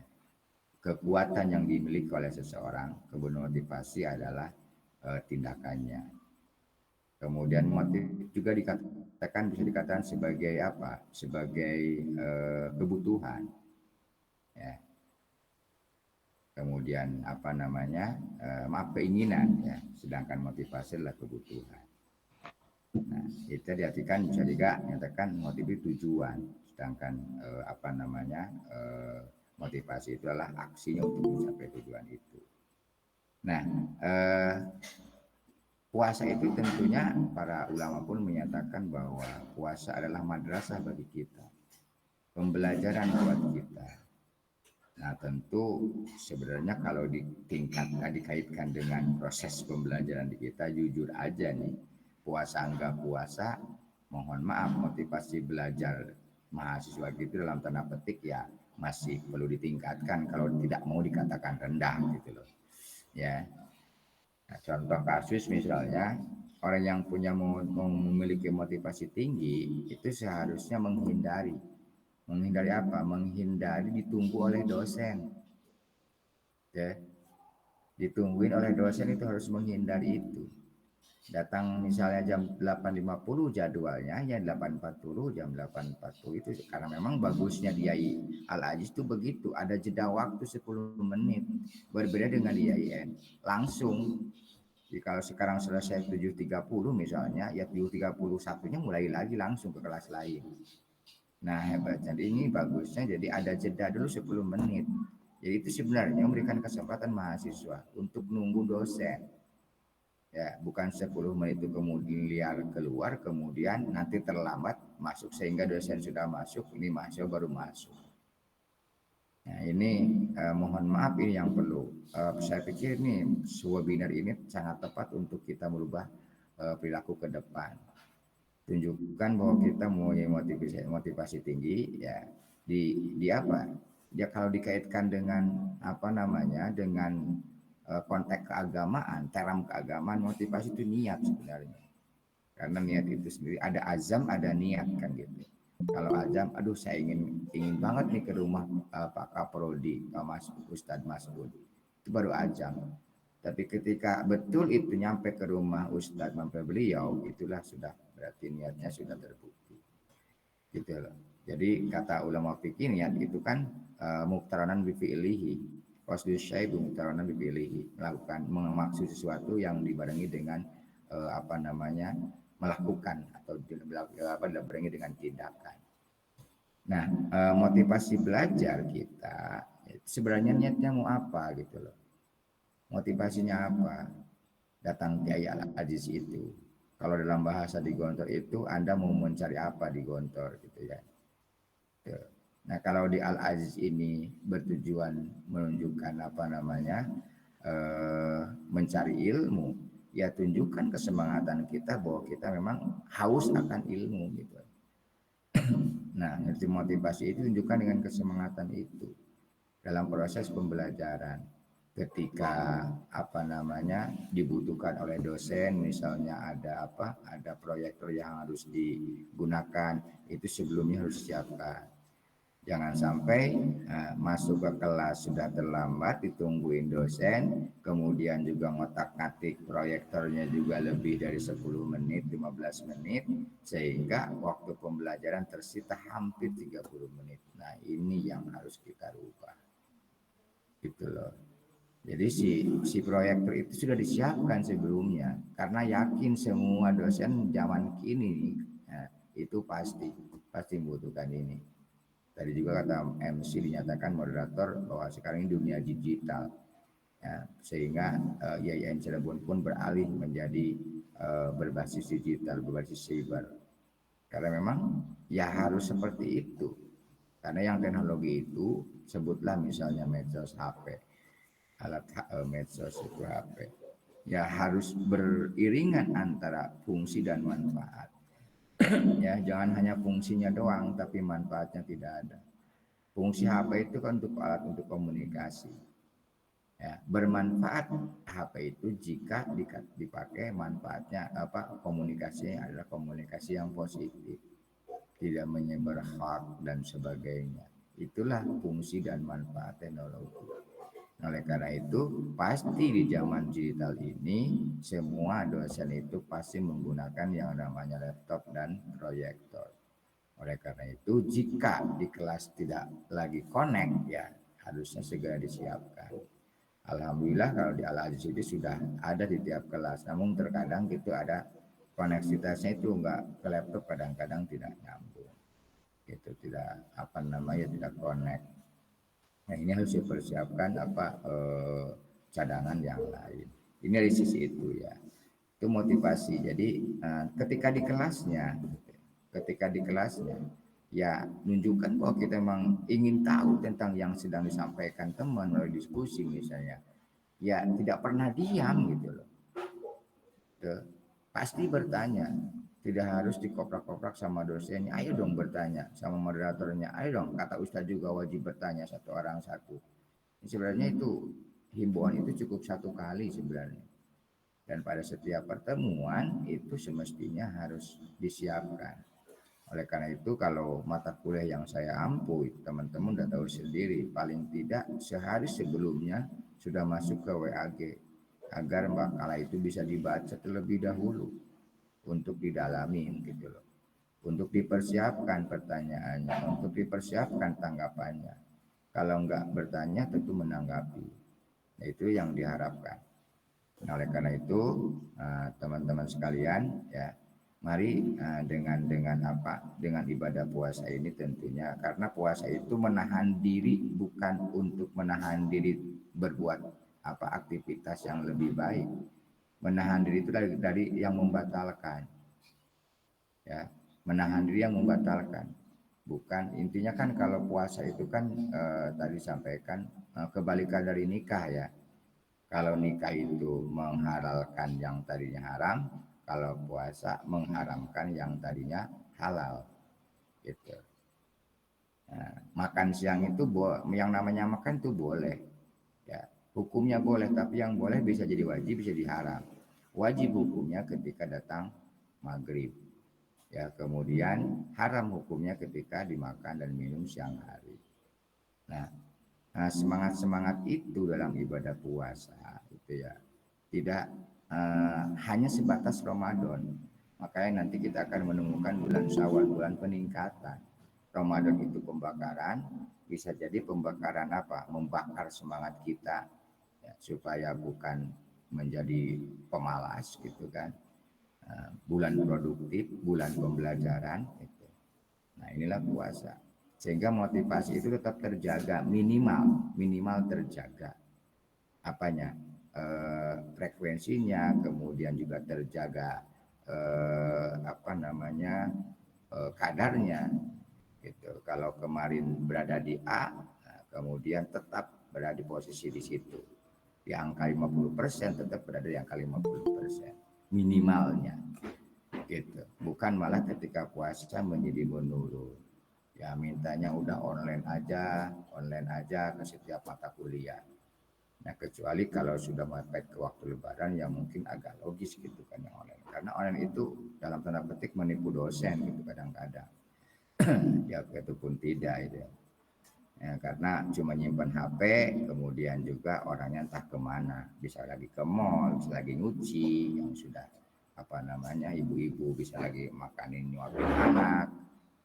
kekuatan yang dimiliki oleh seseorang. Kemudian motivasi adalah tindakannya. Kemudian motif juga bisa dikatakan sebagai apa? Sebagai kebutuhan, ya. Kemudian keinginan, ya. Sedangkan motivasi adalah kebutuhan. Nah, itu diartikan bisa juga menyatakan motif itu tujuan, sedangkan motivasi itu adalah aksinya untuk mencapai tujuan itu. Nah, puasa itu tentunya para ulama pun menyatakan bahwa puasa adalah madrasah bagi kita, pembelajaran buat kita. Nah, tentu sebenarnya kalau dikaitkan dengan proses pembelajaran di kita, jujur aja nih. Puasa enggak puasa, mohon maaf motivasi belajar mahasiswa gitu dalam tanda petik ya masih perlu ditingkatkan kalau tidak mau dikatakan rendah gitu loh. Ya. Nah, contoh kasus misalnya orang yang memiliki motivasi tinggi itu seharusnya menghindari apa? Menghindari ditunggu oleh dosen. Ya. Ditungguin oleh dosen itu harus menghindari itu. Datang misalnya jam 8.50 jadwalnya ya 8.40 jam 8.40 itu karena memang bagusnya DIY Al-Aziz itu begitu, ada jeda waktu 10 menit berbeda dengan DIY langsung. Jadi kalau sekarang selesai 7.30 misalnya ya 7.31-nya mulai lagi langsung ke kelas lain. Nah hebat, jadi ini bagusnya jadi ada jeda dulu 10 menit. Jadi itu sebenarnya memberikan kesempatan mahasiswa untuk nunggu dosen. Ya, bukan 10 menit itu kemudian liar keluar, kemudian nanti terlambat masuk sehingga dosen sudah masuk, ini mahasiswa baru masuk. Nah ini mohon maaf ini yang perlu. Saya pikir ini webinar ini sangat tepat untuk kita merubah perilaku ke depan. Tunjukkan bahwa kita mempunyai motivasi tinggi, ya di apa? Ya kalau dikaitkan dengan dengan konteks keagamaan, term keagamaan, motivasi itu niat sebenarnya. Karena niat itu sendiri ada azam, ada niat kan gitu. Kalau azam, aduh saya ingin banget nih ke rumah Pak Kaprodi, Pak Ustadz Mas'ud. Itu baru azam. Tapi ketika betul itu nyampe ke rumah Ustadz, sampai beliau, itulah sudah berarti niatnya sudah terbukti. Gitu loh. Jadi kata ulama fikih niat itu kan muqtaranan bi fi'lihi. Qasdus syai' bi muqtaranan bi fi'lihi, melakukan memaksud sesuatu yang dibarengi dengan melakukan atau dibarengi dengan tindakan. Nah, motivasi belajar kita sebenarnya niatnya mau apa gitu loh. Motivasinya apa? Datang Kiai Al-Aziz itu. Kalau dalam bahasa di Gontor itu Anda mau mencari apa di Gontor gitu ya. Nah, kalau di Al-Aziz ini bertujuan menunjukkan mencari ilmu, ya tunjukkan kesemangatan kita bahwa kita memang haus akan ilmu gitu. Nah, motivasi itu tunjukkan dengan kesemangatan itu dalam proses pembelajaran. Ketika dibutuhkan oleh dosen, misalnya ada proyektor yang harus digunakan, itu sebelumnya harus disiapkan. Jangan sampai masuk ke kelas sudah terlambat, ditungguin dosen, kemudian juga ngotak-ngatik proyektornya juga lebih dari 10 menit, 15 menit, sehingga waktu pembelajaran tersita hampir 30 menit. Nah, ini yang harus kita rubah. Gitu loh. Jadi si proyektor itu sudah disiapkan sebelumnya, karena yakin semua dosen zaman kini itu pasti membutuhkan ini. Tadi juga kata MC dinyatakan moderator bahwa sekarang ini dunia digital, ya, sehingga IAIN Cirebon pun beralih menjadi berbasis digital, berbasis cyber. Karena memang ya harus seperti itu. Karena yang teknologi itu sebutlah misalnya medsos HP, alat medsos itu HP, ya harus beriringan antara fungsi dan manfaat. Ya, jangan hanya fungsinya doang tapi manfaatnya tidak ada. Fungsi HP itu kan untuk alat untuk komunikasi. Ya, bermanfaat HP itu jika dipakai manfaatnya komunikasinya adalah komunikasi yang positif, tidak menyebar hoax dan sebagainya. Itulah fungsi dan manfaat teknologi. Oleh karena itu, pasti di zaman digital ini semua dosen itu pasti menggunakan yang namanya laptop dan proyektor. Oleh karena itu, jika di kelas tidak lagi connect, ya harusnya segera disiapkan. Alhamdulillah kalau di Al-Aziz itu sudah ada di tiap kelas. Namun terkadang itu ada koneksitasnya itu enggak ke laptop, kadang-kadang tidak nyambung. Itu tidak tidak connect. Nah, ini harus dipersiapkan cadangan yang lain. Ini dari sisi itu ya. Itu motivasi. Jadi ketika di kelasnya ya menunjukkan bahwa kita memang ingin tahu tentang yang sedang disampaikan teman melalui diskusi misalnya. Ya tidak pernah diam gitu loh. Pasti bertanya. Tidak harus dikoprak-koprak sama dosennya. Ayo dong bertanya sama moderatornya. Ayo dong, kata Ustadz juga wajib bertanya satu orang satu. Sebenarnya itu himbauan itu cukup satu kali sebenarnya. Dan pada setiap pertemuan itu semestinya harus disiapkan. Oleh karena itu kalau mata kuliah yang saya ampu, teman-teman udah tahu sendiri, paling tidak sehari sebelumnya sudah masuk ke WAG agar makalah itu bisa dibaca terlebih dahulu untuk didalami gitu loh. Untuk dipersiapkan pertanyaannya, untuk dipersiapkan tanggapannya. Kalau enggak bertanya tentu menanggapi. Nah, itu yang diharapkan. Nah, oleh karena itu teman-teman sekalian ya, mari dengan ibadah puasa ini tentunya, karena puasa itu menahan diri, bukan untuk menahan diri berbuat aktivitas yang lebih baik. Menahan diri itu dari yang membatalkan, ya, menahan diri yang membatalkan. Bukan, intinya kan kalau puasa itu kan tadi sampaikan kebalikan dari nikah ya. Kalau nikah itu menghalalkan yang tadinya haram, kalau puasa mengharamkan yang tadinya halal, gitu. Nah, makan siang itu yang namanya makan itu boleh, ya. Hukumnya boleh, tapi yang boleh bisa jadi wajib, bisa diharam. Wajib hukumnya ketika datang maghrib, ya. Kemudian haram hukumnya ketika dimakan dan minum siang hari. Nah, semangat itu dalam ibadah puasa itu ya tidak hanya sebatas Ramadan. Makanya nanti kita akan menemukan bulan Syawal, bulan peningkatan. Ramadan itu pembakaran, bisa jadi pembakaran apa? Membakar semangat kita ya, supaya bukan menjadi pemalas gitu kan. Bulan produktif, bulan pembelajaran itu. Nah, inilah puasa. Sehingga motivasi itu tetap terjaga, minimal terjaga. Apanya? Frekuensinya, kemudian juga terjaga kadarnya gitu. Kalau kemarin berada di A, nah, kemudian tetap berada di posisi di situ. Di angka 50% tetap berada di angka 50%. Minimalnya. Gitu. Bukan malah ketika puasa menjadi menurun. Ya mintanya udah online aja ke setiap mata kuliah. Nah, kecuali kalau sudah mepet ke waktu lebaran yang mungkin agak logis gitu kan yang online. Karena online itu dalam tanda petik menipu dosen gitu kadang-kadang. Ya itu pun tidak itu. Ya, karena cuma nyimpan HP, kemudian juga orangnya entah kemana. Bisa lagi ke mall, bisa lagi nyuci, yang sudah ibu-ibu bisa lagi makanin nyuapin anak,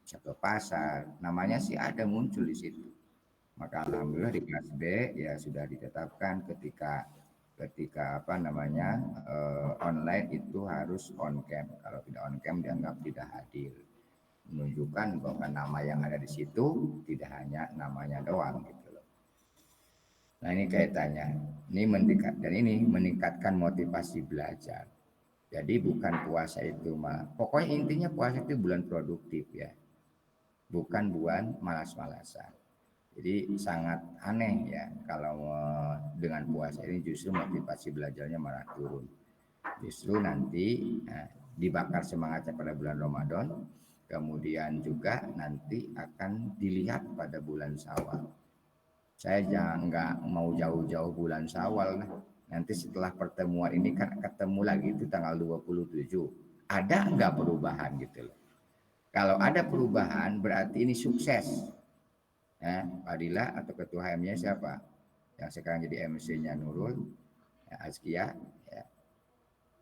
bisa ke pasar. Namanya sih ada muncul di situ. Maka alhamdulillah di kelas B ya sudah ditetapkan ketika online itu harus on cam. Kalau tidak on cam dianggap tidak hadir. Menunjukkan bahwa nama yang ada di situ tidak hanya namanya doang gitu loh. Nah, ini kaitannya. Ini meningkatkan motivasi belajar. Jadi bukan puasa itu pokoknya intinya puasa itu bulan produktif ya. Bukan bulan malas-malasan. Jadi sangat aneh ya kalau dengan puasa ini justru motivasi belajarnya malah turun. Justru nanti dibakar semangatnya pada bulan Ramadan, kemudian juga nanti akan dilihat pada bulan Syawal. Saya nggak mau jauh-jauh bulan Syawal. Nanti setelah pertemuan ini kan ketemu lagi itu tanggal 27. Ada nggak perubahan gitu loh. Kalau ada perubahan berarti ini sukses. Fadila atau ketua HM-nya siapa? Yang sekarang jadi MC-nya Nurul, Azkia, ya.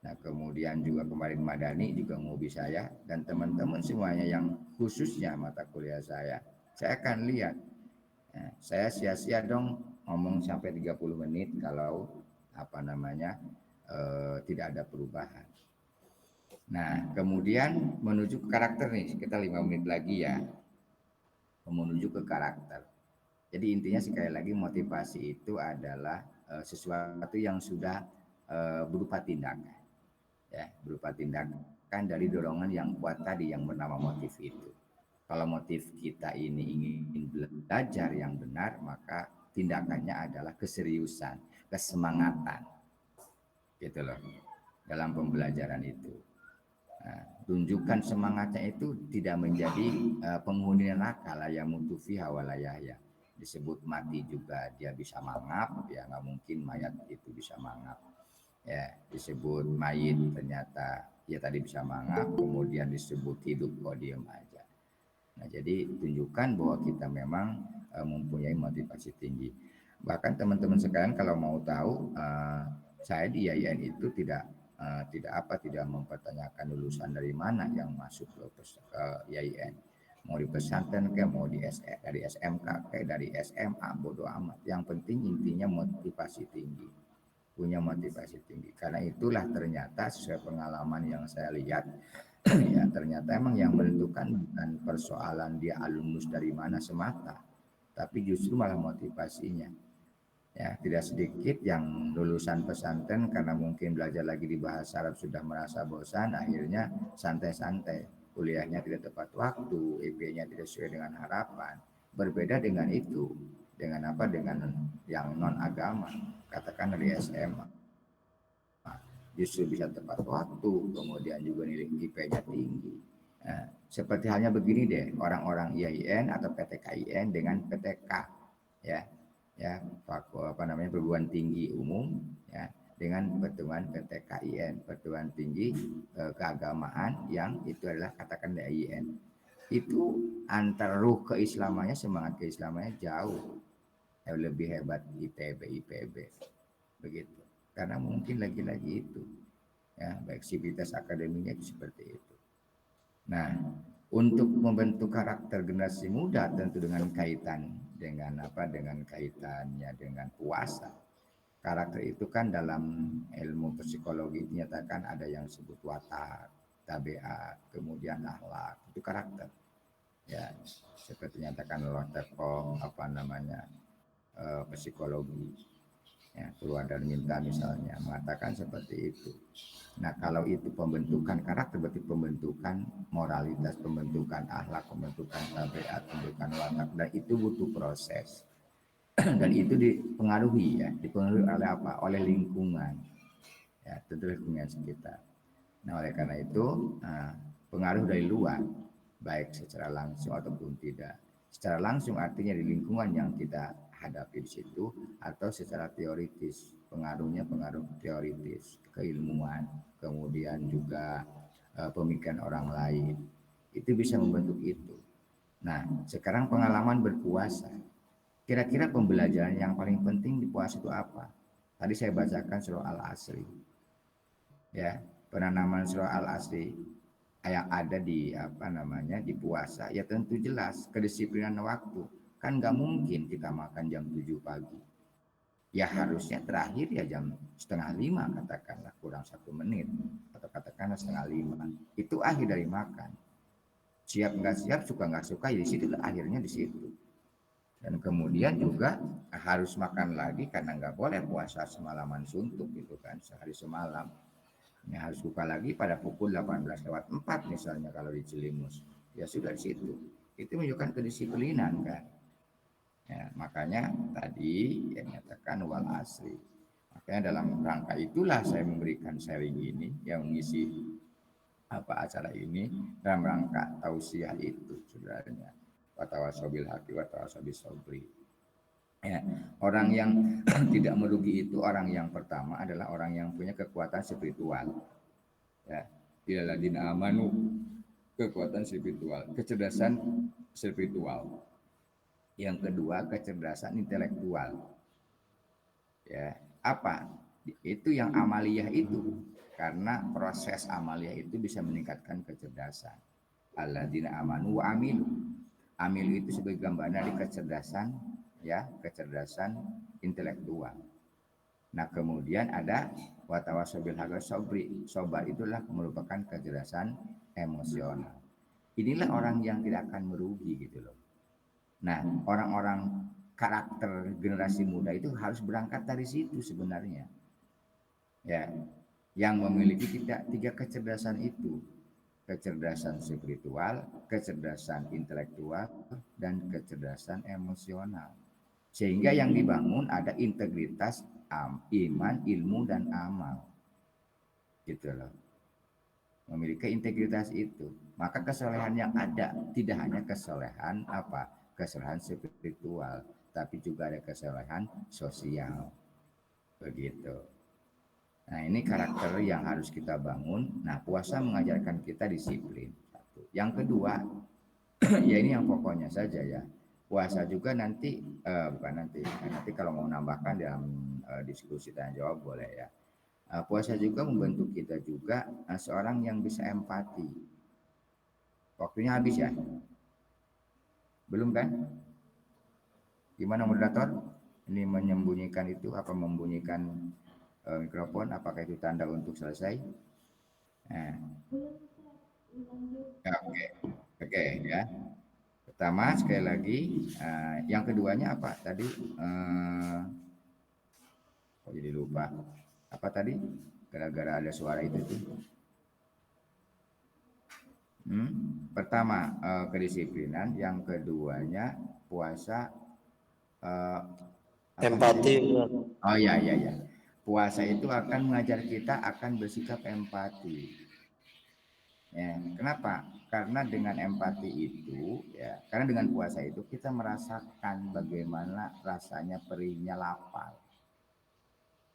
Nah, kemudian juga kemarin Madani juga ngobi saya dan teman-teman semuanya yang khususnya mata kuliah saya akan lihat. Saya sia-sia dong ngomong sampai 30 menit kalau tidak ada perubahan. Nah, kemudian menuju ke karakter nih, kita 5 menit lagi ya. Menuju ke karakter. Jadi intinya sekali lagi motivasi itu adalah sesuatu yang sudah berupa tindakan, ya berupa tindakan dari dorongan yang kuat tadi yang bernama motif itu. Kalau motif kita ini ingin belajar yang benar, maka tindakannya adalah keseriusan, kesemangatan, gitu loh dalam pembelajaran itu. Nah, tunjukkan semangatnya itu tidak menjadi penghuni neraka la yamutu fiha wa la yahya. Disebut mati juga dia bisa mangap, ya nggak mungkin mayat itu bisa mangap. Ya, disebut mayit ternyata ya tadi bisa mangap, kemudian disebut hidup kok diam aja. Nah, jadi tunjukkan bahwa kita memang mempunyai motivasi tinggi. Bahkan teman-teman sekalian kalau mau tahu, saya di IAIN itu tidak mempertanyakan lulusan dari mana yang masuk ke IAIN. Mau di pesantren kayak mau dari SMK kayak dari SMA, bodo amat. Yang penting intinya motivasi tinggi. Punya motivasi tinggi. Karena itulah ternyata sesuai pengalaman yang saya lihat ya ternyata emang yang menentukan bukan persoalan dia alumnus dari mana semata, tapi justru malah motivasinya. Ya, tidak sedikit yang lulusan pesantren karena mungkin belajar lagi di bahasa Arab sudah merasa bosan, akhirnya santai-santai, kuliahnya tidak tepat waktu, IP-nya tidak sesuai dengan harapan. Berbeda dengan itu, dengan yang non agama, katakan dari SMA, justru bisa tepat waktu, kemudian juga nilai IP-nya tinggi. Nah, seperti halnya begini deh, orang-orang IAIN atau PTKIN dengan PTK, ya perguruan tinggi umum ya dengan pertemuan PTKIN, perguruan tinggi keagamaan yang itu adalah katakan IAIN. Itu antar ruh keislamannya, semangat keislamannya jauh lebih hebat ITB IPB begitu. karena mungkin lagi-lagi itu ya, baik sivitas akademinya itu seperti itu. Nah, untuk membentuk karakter generasi muda tentu dengan kaitan dengan apa, dengan kaitannya dengan puasa. Karakter itu kan dalam ilmu psikologi dinyatakan ada yang disebut watak, tabiat, kemudian akhlak, itu karakter. Ya, seperti nyatakan Lotekong apa namanya psikologi. Ya, keluar dan minta misalnya mengatakan seperti itu. Nah, kalau itu pembentukan karakter berarti pembentukan moralitas, pembentukan akhlak, pembentukan tabiat, pembentukan watak, dan itu butuh proses. Dan itu dipengaruhi ya, dipengaruhi oleh apa? Oleh lingkungan. Ya, tentu lingkungan sekitar. Nah, oleh karena itu pengaruh dari luar, baik secara langsung ataupun tidak. Secara langsung artinya di lingkungan yang kita hadapi di situ, atau secara teoritis, pengaruhnya pengaruh teoritis, keilmuan, kemudian juga pemikiran orang lain. Itu bisa membentuk itu. Nah, sekarang pengalaman berpuasa. Kira-kira pembelajaran yang paling penting di puasa itu apa? Tadi saya bacakan surah Al-Asri. Ya, penanaman surah Al-Asri yang ada di apa namanya di puasa, ya tentu jelas kedisiplinan waktu. Kan nggak mungkin kita makan jam 7 pagi. Ya harusnya terakhir ya jam setengah 5 katakanlah, kurang 1 menit atau katakanlah setengah 5. Itu akhir dari makan. Siap nggak siap, suka nggak suka, ya di situ akhirnya di situ. Dan kemudian juga harus makan lagi karena nggak boleh puasa semalaman suntuk gitu kan, sehari semalam. Ini harus buka lagi pada pukul 18:04 misalnya kalau di Cilimus. Ya sudah di situ. Itu menunjukkan kedisiplinan kan. Ya, makanya tadi yang nyatakan wal asri. Makanya dalam rangka itulah saya memberikan sharing ini, yang mengisi apa acara ini dalam rangka tausiah itu sebenarnya. Watawasobil haqi watawasobil sobri. Ya, orang yang tidak merugi itu orang yang pertama adalah orang yang punya kekuatan spiritual. Ya, ilaladina amanu, kekuatan spiritual, kecerdasan spiritual. Yang kedua, kecerdasan intelektual. Ya, apa? Itu yang amaliyah itu. Karena proses amaliyah itu bisa meningkatkan kecerdasan. Alladzina amanu wa amilu. Amil itu sebagai gambaran dari kecerdasan, ya, kecerdasan intelektual. Nah, kemudian ada watawasobil haqqi sobri. Sobar itulah merupakan kecerdasan emosional. Inilah orang yang tidak akan merugi gitu loh. Nah, orang-orang karakter generasi muda itu harus berangkat dari situ sebenarnya. Ya, yang memiliki tiga kecerdasan itu. Kecerdasan spiritual, kecerdasan intelektual, dan kecerdasan emosional. Sehingga yang dibangun ada integritas iman, ilmu, dan amal. Gitu loh. Memiliki integritas itu. Maka kesolehan yang ada tidak hanya kesolehan apa? Kesolehan spiritual, tapi juga ada kesolehan sosial. Begitu. Nah, ini karakter yang harus kita bangun. Nah, puasa mengajarkan kita disiplin. Satu. Yang kedua, ya ini yang pokoknya saja ya. Puasa juga nanti, bukan nanti kalau mau nambahkan dalam diskusi tanya jawab boleh ya. Puasa juga membentuk kita juga seorang yang bisa empati. Waktunya habis ya? Belum kan? Gimana moderator? Ini menyembunyikan itu apa membunyikan mikrofon, apakah itu tanda untuk selesai? Nah. Oke, ya. Pertama sekali lagi, yang keduanya apa tadi? Kok jadi lupa? Apa tadi? Gara-gara ada suara itu tuh. Pertama kedisiplinan, yang keduanya puasa. Empati. Oh ya. Puasa itu akan mengajar kita akan bersikap empati. Ya, kenapa? Karena dengan empati itu, ya, karena dengan puasa itu kita merasakan bagaimana rasanya perihnya lapar,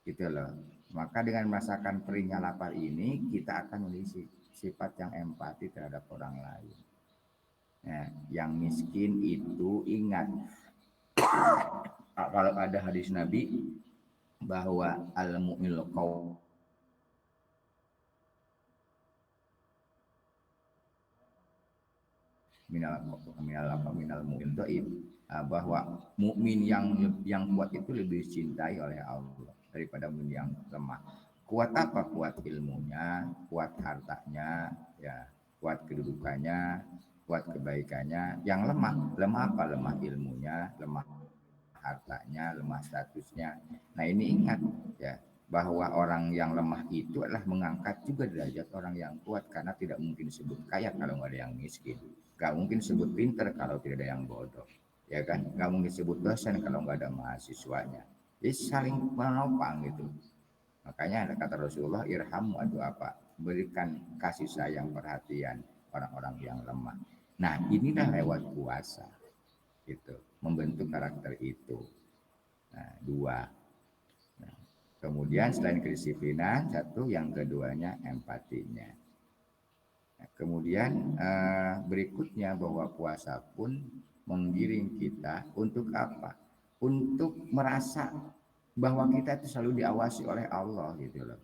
gitu loh. Maka dengan merasakan perihnya lapar ini, kita akan memiliki sifat yang empati terhadap orang lain. Ya, yang miskin itu ingat, kalau ada hadis Nabi, bahwa al-mu'minul qaw minal mu'min dhaif, bahwa mukmin yang kuat itu lebih dicintai oleh Allah daripada mukmin yang lemah. Kuat apa? Kuat ilmunya, kuat hartanya, ya, kuat kedudukannya, kuat kebaikannya. Yang lemah apa? Lemah ilmunya, lemah hartanya, lemah statusnya. Nah ini ingat ya, bahwa orang yang lemah itu adalah mengangkat juga derajat orang yang kuat, karena tidak mungkin disebut kaya kalau nggak ada yang miskin, nggak mungkin disebut pinter kalau tidak ada yang bodoh, ya kan, nggak mungkin disebut dosen kalau nggak ada mahasiswanya. Jadi saling menopang gitu. Makanya ada kata Rasulullah, irhamu atau apa, berikan kasih sayang perhatian orang-orang yang lemah. Nah inilah lewat puasa gitu, membentuk karakter itu. Nah, dua. Nah, kemudian selain kedisiplinan, satu yang keduanya empatinya. Nah, kemudian berikutnya bahwa puasa pun menggiring kita untuk apa? Untuk merasa bahwa kita itu selalu diawasi oleh Allah gitu loh.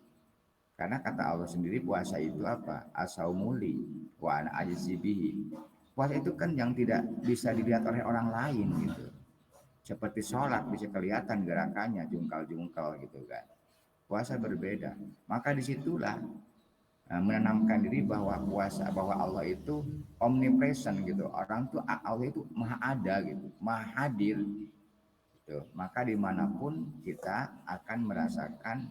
Karena kata Allah sendiri puasa itu apa? Asaumuli wa ana ajzibihi. Puasa itu kan yang tidak bisa dilihat oleh orang lain gitu. Seperti sholat bisa kelihatan gerakannya jungkal-jungkal gitu kan. Puasa berbeda. Maka disitulah menanamkan diri bahwa puasa, bahwa Allah itu omnipresent gitu. Orang tuh Allah itu maha ada gitu, maha hadir. Gitu. Maka dimanapun kita akan merasakan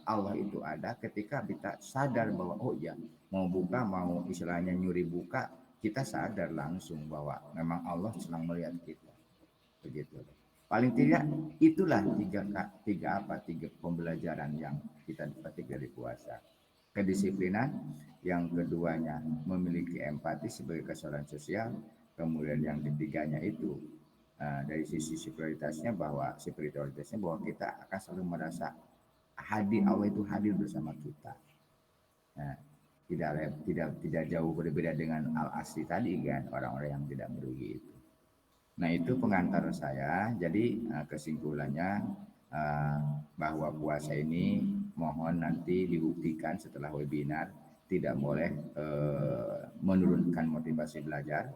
Allah itu ada ketika kita sadar bahwa oh ya, mau buka, mau istilahnya nyuri buka, kita sadar langsung bahwa memang Allah sedang melihat kita. Begitu. Paling tidak itulah tiga pembelajaran yang kita petik dari puasa. Kedisiplinan, yang keduanya memiliki empati sebagai kesadaran sosial, kemudian yang ketiganya itu dari sisi spiritualitasnya bahwa kita akan selalu merasa Allah itu hadir bersama kita. Nah, tidak jauh berbeda dengan al-asli tadi kan, orang-orang yang tidak merugi itu. Nah itu pengantar saya. Jadi kesimpulannya bahwa puasa ini mohon nanti dibuktikan setelah webinar, tidak boleh menurunkan motivasi belajar.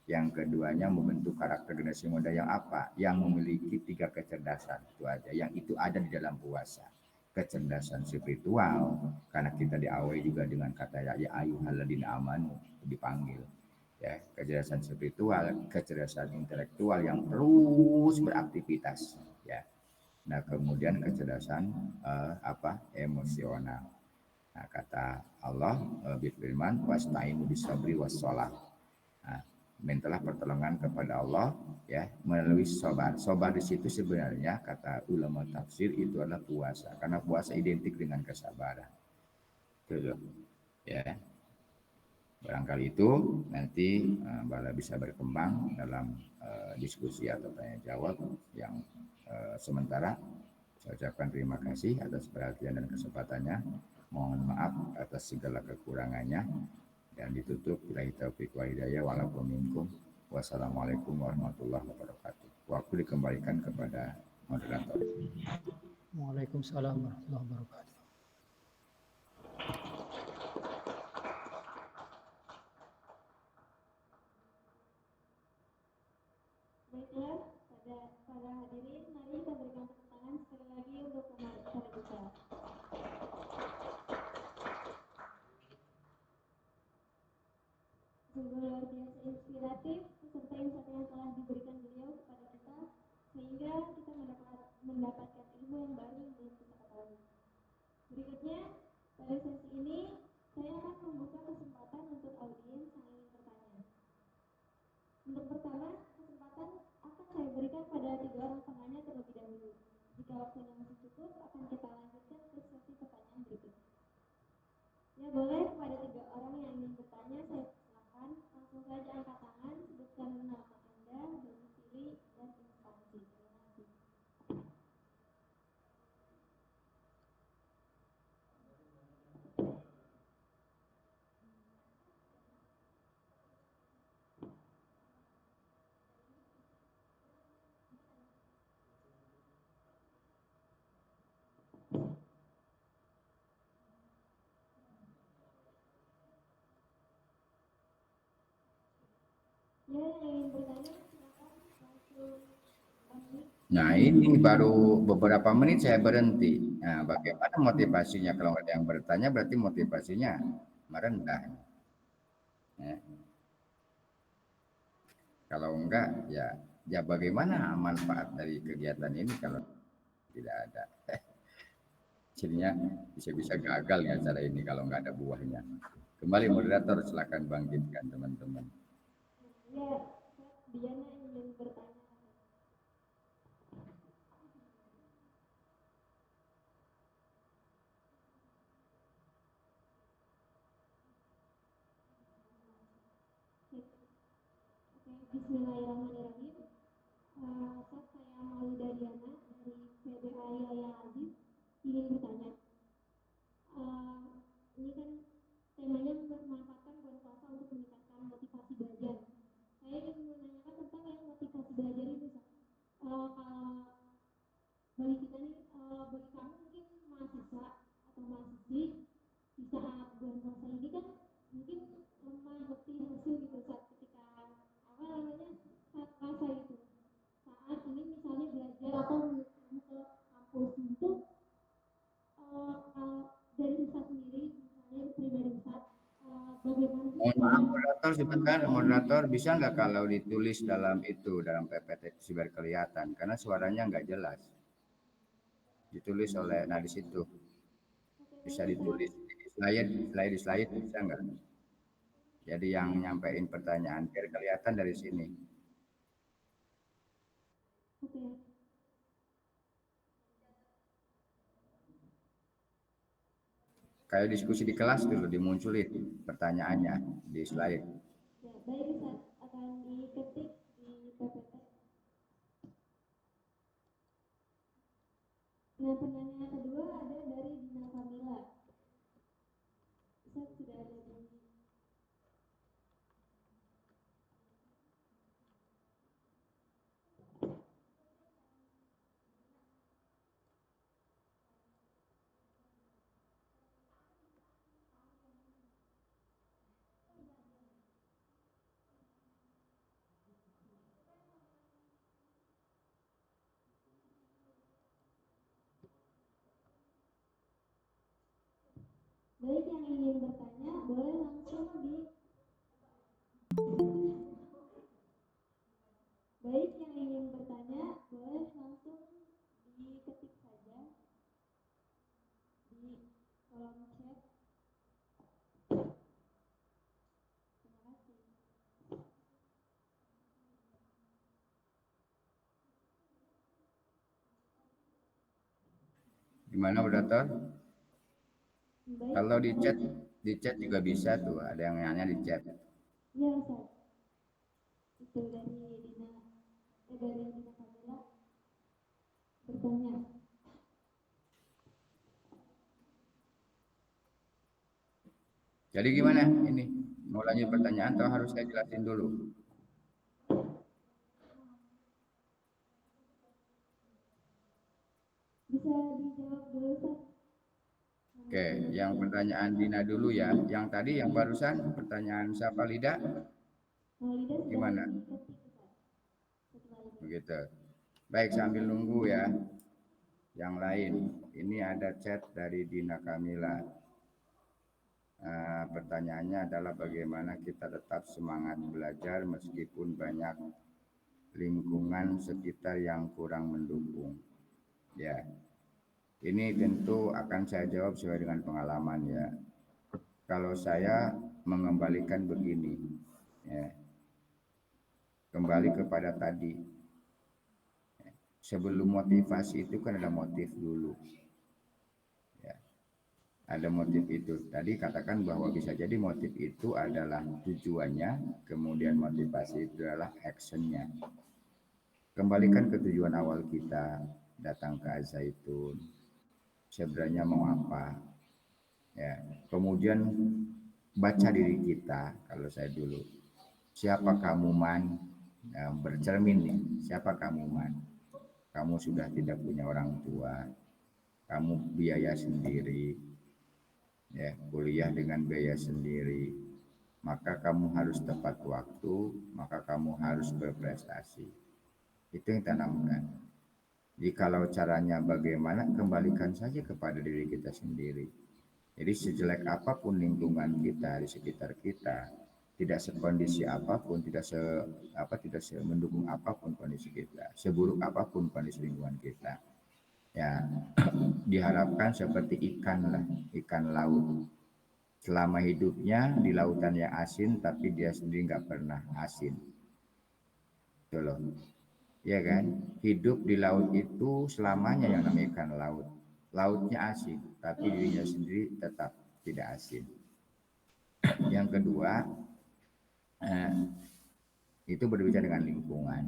Yang keduanya membentuk karakter generasi muda yang apa? Yang memiliki 3 kecerdasan itu aja. Yang itu ada di dalam puasa. Kecerdasan spiritual, karena kita diawali juga dengan kata ya ayyuhalladzina amanu dipanggil. Ya, kecerdasan spiritual, kecerdasan intelektual yang terus beraktivitas, ya. Nah, kemudian kecerdasan emosional. Nah, kata Allah berfirman, wasta'inu bisabri wassholah. Nah, mintalah pertolongan kepada Allah ya melalui sabar. Sabar di situ sebenarnya kata ulama tafsir itu adalah puasa, karena puasa identik dengan kesabaran. Gitu. Ya. Barangkali itu nanti Bala bisa berkembang dalam diskusi atau tanya jawab yang sementara saya ucapkan terima kasih atas perhatian dan kesempatannya. Mohon maaf atas segala kekurangannya dan ditutup billahi taufiq wal hidayah walaupun minkum. Wassalamualaikum warahmatullahi wabarakatuh. Waktu dikembalikan kepada moderator. Waalaikumsalam warahmatullahi wabarakatuh. Baiklah, para hadirin, mari kita berikan tepuk tangan sekali lagi untuk pembicara kita. Sungguh luar biasa inspiratif serta insight yang telah diberikan beliau kepada kita, sehingga kita mendapatkan ilmu yang baru yang belum kita ketahui. Berikutnya, pada sesi ini saya akan membuka kesempatan untuk audiens yang ingin bertanya. Untuk pertama, kesempatan akan saya berikan pada 3 orang penanya terlebih dahulu. Jika waktunya masih cukup, akan kita lanjutkan ke sesi pertanyaan berikutnya. Ya boleh, kepada 3 orang yang ingin bertanya, saya silakan langsung saja angkat tangan, sebutkan nama Anda, domisili, dan instansi. Terima kasih. Ya, yang ingin bertanya silakan langsung unmute. Nah ini baru beberapa menit saya berhenti. Nah bagaimana motivasinya? Kalau ada yang bertanya berarti motivasinya merendah. Ya. Kalau enggak ya bagaimana manfaat dari kegiatan ini kalau tidak ada. Jadinya bisa-bisa gagal ya cara ini kalau nggak ada buahnya. Kembali moderator silakan bangkitkan teman-teman. Ya, Diana ingin bertanya. Oke, Bismillahirrahmanirrahim. Saya Maulida Diana dari PBA Yaya Aziz ingin bertanya. Ini kan temanya memanfaatkan bulan puasa untuk meningkatkan motivasi belajar. Saya ingin menanyakan tentang yang motivasi belajar ini, kalau bagi kita nih, bagi kamu mungkin mahasiswa atau mahasiswi di saat bulan puasa ini kan mungkin lemah, letih, lesu gitu saat ketika apa namanya saat puasa itu. Saat ini misalnya belajar atau kamu ke kampus itu, dari Ustadz sendiri, misalnya pribadi Ustadz, bagaimana sih Mohon maaf moderator sebentar, moderator bisa nggak kalau ditulis dalam PPT biar kelihatan karena suaranya nggak jelas. Ditulis oleh di situ bisa ditulis di slide bisa nggak? Jadi yang nyampein pertanyaan biar kelihatan dari sini. Oke. Kayak diskusi di kelas dulu dimunculin pertanyaannya di slide. Ya, baik Ustaz, akan diketik di PPT. Nah, pertanyaan kedua ada dari Dina Kamila. Ustaz sudah ada di baik, yang ingin bertanya boleh langsung baik yang ingin bertanya boleh langsung diketik saja di kolom chat. Terima kasih. Gimana moderator? Baik. Kalau di chat juga bisa tuh, ada yang nanya di chat. Ya Ustaz, itu dari Dina Kamila bertanya. Jadi gimana ini? Mau lanjut pertanyaan atau harus saya jelasin dulu? Bisa dijawab dulu Ustaz? Oke, yang pertanyaan Dina dulu ya. Yang tadi yang barusan pertanyaan siapa Lida? Maulida sudah Gimana? diketik Ustaz. Setelah itu. Begitu. Baik, sambil nunggu ya. Yang lain, ini ada chat dari Dina Kamila. Pertanyaannya adalah bagaimana kita tetap semangat belajar meskipun banyak lingkungan sekitar yang kurang mendukung. Ya, ini tentu akan saya jawab sesuai dengan pengalaman ya. Kalau saya mengembalikan begini, ya, kembali kepada tadi. Sebelum motivasi itu kan ada motif dulu. Ya, ada motif itu. Tadi katakan bahwa bisa jadi motif itu adalah tujuannya, kemudian motivasi itu adalah actionnya. Kembalikan ke tujuan awal kita datang ke Al-Zaitun. Sebenarnya mau apa? Ya, kemudian baca diri kita. Kalau saya dulu, siapa kamu man? Nah, bercermin nih, siapa kamu man? Kamu sudah tidak punya orang tua, kamu biaya sendiri, ya kuliah dengan biaya sendiri, maka kamu harus tepat waktu, maka kamu harus berprestasi. Itu yang tanamkan. Jikalau caranya bagaimana, kembalikan saja kepada diri kita sendiri. Jadi sejelek apapun lingkungan kita di sekitar kita, tidak sekondisi apapun, tidak mendukung apapun kondisi kita, seburuk apapun kondisi lingkungan kita, ya diharapkan seperti ikan lah, ikan laut. Selama hidupnya di lautan yang asin, tapi dia sendiri nggak pernah asin. Itu loh. Ya kan? Hidup di laut itu selamanya yang namanya ikan laut. Lautnya asin, tapi dirinya sendiri tetap tidak asin. Yang kedua, itu berbicara dengan lingkungan.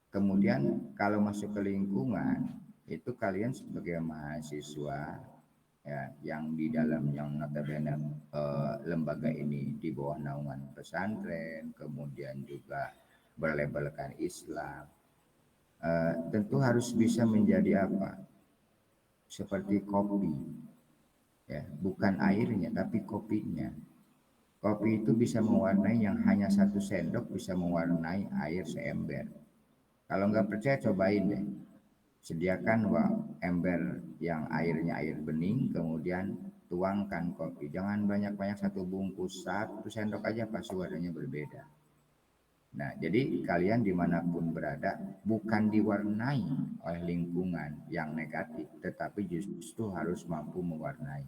Kemudian kalau masuk ke lingkungan, itu kalian sebagai mahasiswa ya, yang di dalam yang notabene lembaga ini di bawah naungan pesantren, kemudian juga berlabelkan Islam, tentu harus bisa menjadi apa? Seperti kopi, ya, bukan airnya tapi kopinya. Kopi itu bisa mewarnai, yang hanya 1 sendok bisa mewarnai air seember. Kalau nggak percaya cobain deh. Sediakan ember yang airnya air bening, kemudian tuangkan kopi. Jangan banyak-banyak, 1 bungkus, 1 sendok aja pasti warnanya berbeda. Nah, jadi kalian dimanapun berada, bukan diwarnai oleh lingkungan yang negatif, tetapi justru harus mampu mewarnai.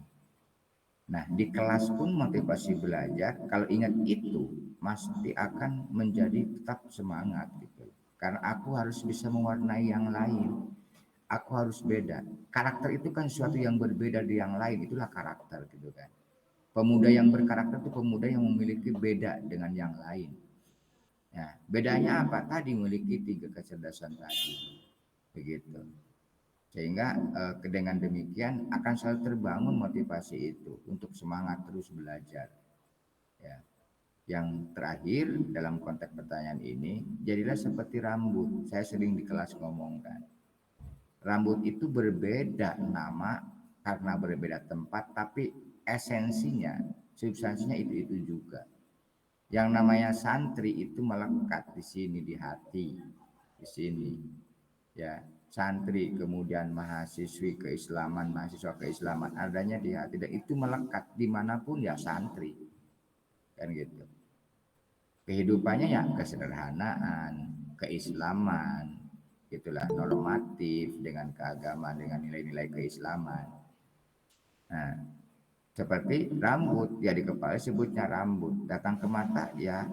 Nah, di kelas pun motivasi belajar, kalau ingat itu, pasti akan menjadi tetap semangat gitu. Karena aku harus bisa mewarnai yang lain. Aku harus beda. Karakter itu kan sesuatu yang berbeda dari yang lain, itulah karakter gitu kan. Pemuda yang berkarakter itu pemuda yang memiliki beda dengan yang lain. Ya, bedanya apa? Tadi memiliki 3 kecerdasan tadi. Begitu. Sehingga dengan demikian akan selalu terbangun motivasi itu untuk semangat terus belajar. Ya. Yang terakhir dalam konteks pertanyaan ini, jadilah seperti rambut. Saya sering di kelas ngomongkan. Rambut itu berbeda nama karena berbeda tempat, tapi esensinya, substansinya itu juga. Yang namanya santri itu melekat di sini, di hati, di sini. Ya, santri, kemudian mahasiswa keislaman adanya di hati, dan itu melekat dimanapun ya santri, kan gitu. Kehidupannya ya kesederhanaan, keislaman, itulah normatif dengan keagamaan, dengan nilai-nilai keislaman. Nah, seperti rambut, ya di kepala sebutnya rambut, datang ke mata ya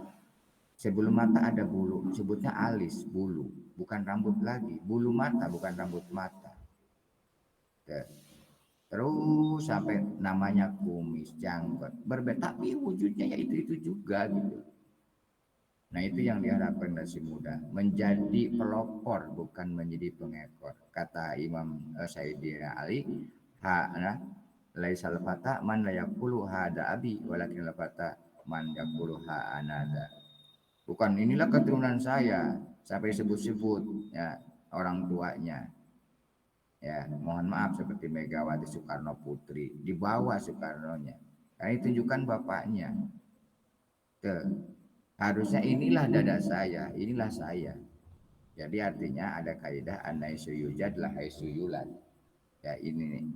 sebelum mata ada bulu, sebutnya alis, bulu, bukan rambut lagi, bulu mata bukan rambut mata. Terus sampai namanya kumis, janggut, berbeda, tapi wujudnya ya itu juga gitu. Nah, itu yang diharapkan dari muda, menjadi pelopor bukan menjadi pengekor. Kata Imam Sayyidina Ali, laisal fata man la yaqulu hada abi walakin la fata man yaqulu ha anada. Bukan inilah keturunan saya sampai sebut-sebut ya orang tuanya. Ya, mohon maaf seperti Megawati Soekarno Putri, di bawah Soekarnonya. Karena ditunjukkan bapaknya. Harusnya inilah dada saya, inilah saya. Jadi artinya ada kaidah anaisu yujad la haitsu yulad. Ya ini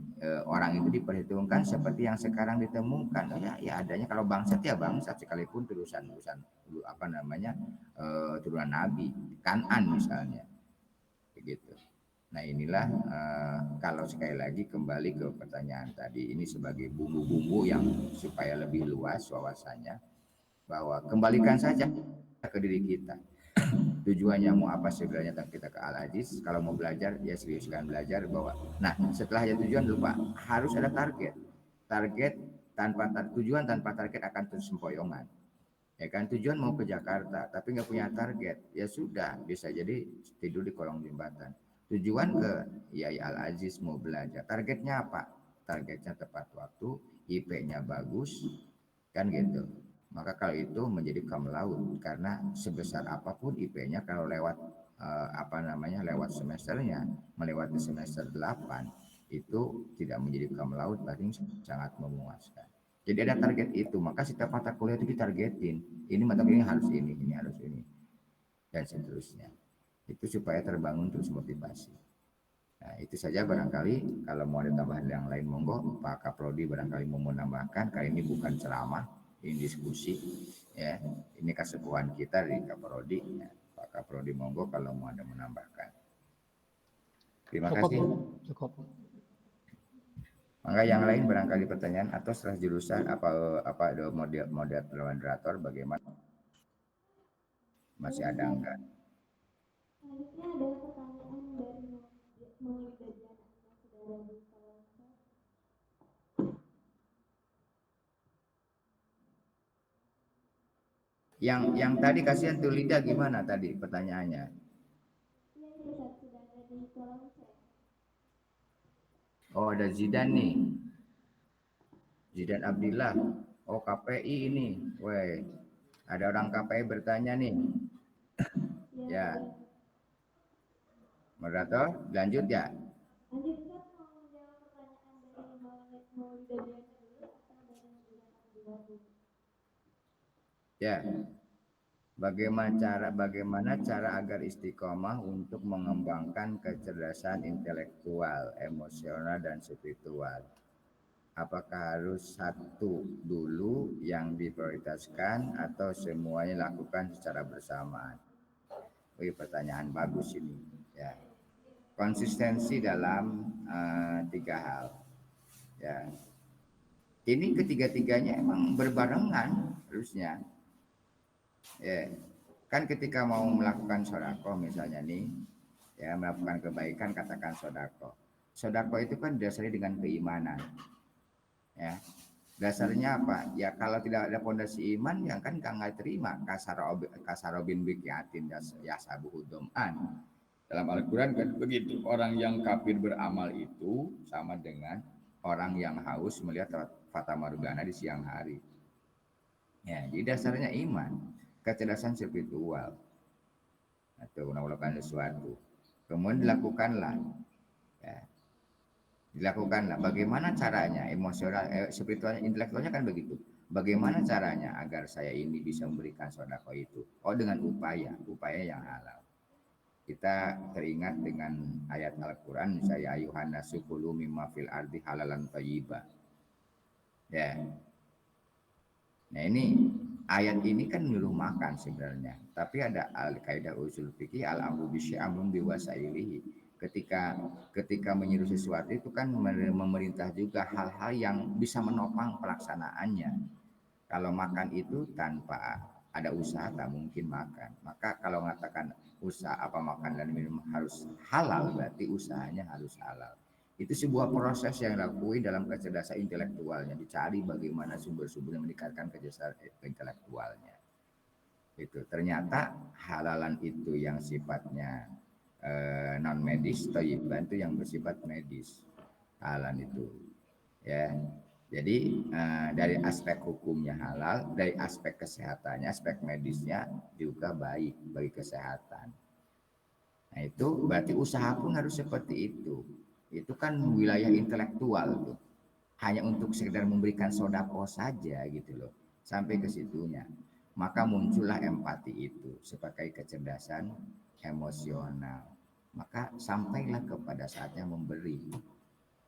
orang itu diperhitungkan seperti yang sekarang ditemukan. Ya adanya, kalau bangsat ya bangsat, sekalipun turunan turunan Nabi Kanan misalnya, begitu. Nah inilah kalau sekali lagi kembali ke pertanyaan tadi, ini sebagai bumbu-bumbu yang supaya lebih luas wawasannya, bahwa kembalikan saja ke diri kita. Tujuannya mau apa sebenarnya kita ke Al-Aziz. Kalau mau belajar ya seriuskan belajar, bahwa nah setelah ada tujuan lupa harus ada target tujuan tanpa target akan terus sempoyongan, ya kan. Tujuan mau ke Jakarta tapi nggak punya target, ya sudah, bisa jadi tidur di kolong jembatan. Tujuan ke Yai Al-Aziz mau belajar, targetnya apa? Targetnya tepat waktu, IP-nya bagus, kan gitu. Maka kalau itu menjadi cum laude, karena sebesar apapun IP-nya kalau lewat lewat semesternya, melewati semester 8, itu tidak menjadi bekal melaut, berarti sangat memuaskan. Jadi ada target itu, maka setiap mata kuliah itu ditargetin. Ini mata kuliah harus ini harus ini, dan seterusnya. Itu supaya terbangun terus motivasi. Nah, itu saja barangkali. Kalau mau ada tambahan yang lain, monggo. Pak Kaprodi barangkali mau menambahkan. Kali ini bukan ceramah, ini diskusi. Ya, ini kesepuhan kita di Kaprodi. Ya, Pak Kaprodi monggo kalau mau ada menambahkan. Terima kasih. Cukup. Maka yang lain barangkali pertanyaan atau setelah jurusan apa ada moderator bagaimana? Masih ada enggak? Selanjutnya ada pertanyaan dari Maulida Diana yang sudah ada di kolom chat. Yang tadi kasihan tuh Lida gimana tadi pertanyaannya? Iya, Ustaz, sudah ada di kolom chat. Oh, ada Zidan nih. Zidan Abdillah. Oh, KPI ini. Weh, ada orang KPI bertanya nih. Ya. Moderator, lanjut ya. Lanjut, Ustaz, mau menjawab pertanyaan dari Maulida Diana dulu atau dari Zidan Abdullah dulu? Ya. Bagaimana cara agar istiqomah untuk mengembangkan kecerdasan intelektual, emosional, dan spiritual? Apakah harus satu dulu yang diprioritaskan atau semuanya lakukan secara bersamaan? Ini pertanyaan bagus ini. Ya. Konsistensi dalam 3 hal. Ya. Ini ketiga-tiganya emang berbarengan harusnya. Ya, kan ketika mau melakukan sodako misalnya nih, ya melakukan kebaikan katakan sodako. Sodako itu kan dasarnya dengan keimanan, ya. Dasarnya apa? Ya kalau tidak ada fondasi iman, yang kan nggak terima. Kasarobin bikiatin ya sabuhu dom'an. Dalam Al-Quran kan begitu. Orang yang kafir beramal itu sama dengan orang yang haus melihat fata morgana di siang hari. Ya, jadi dasarnya iman. Kecerdasan spiritual atau melakukan sesuatu, kemudian dilakukanlah, ya. Dilakukanlah. Bagaimana caranya? Emosional, spiritualnya, intelektualnya kan begitu. Bagaimana caranya agar saya ini bisa memberikan sedekah itu? Oh, dengan upaya yang halal. Kita teringat dengan ayat Al-Quran, saya ayuhan nasu kulu mimma fil ardi halalan thayyiba. Ya. Nah ini ayat ini kan nyuruh makan sebenarnya, tapi ada al-kaidah usul fikih al-amru bisya'amrun biwasailihi. Ketika menyuruh sesuatu itu kan memerintah juga hal-hal yang bisa menopang pelaksanaannya. Kalau makan itu tanpa ada usaha tak mungkin makan. Maka kalau mengatakan usaha apa makan dan minum harus halal, berarti usahanya harus halal. Itu sebuah proses yang dilakukan dalam kecerdasan intelektualnya, dicari bagaimana sumber-sumber yang meningkatkan kecerdasan intelektualnya. Itu ternyata halalan itu yang sifatnya non medis, thayyiban itu yang bersifat medis. Halalan itu, ya. Jadi dari aspek hukumnya halal, dari aspek kesehatannya, aspek medisnya juga baik bagi kesehatan. Nah itu berarti usaha pun harus seperti itu. Itu kan wilayah intelektual tuh. Hanya untuk sekedar memberikan sodako saja gitu loh. Sampai ke situnya. Maka muncullah empati itu sebagai kecerdasan emosional. Maka sampailah kepada saatnya memberi.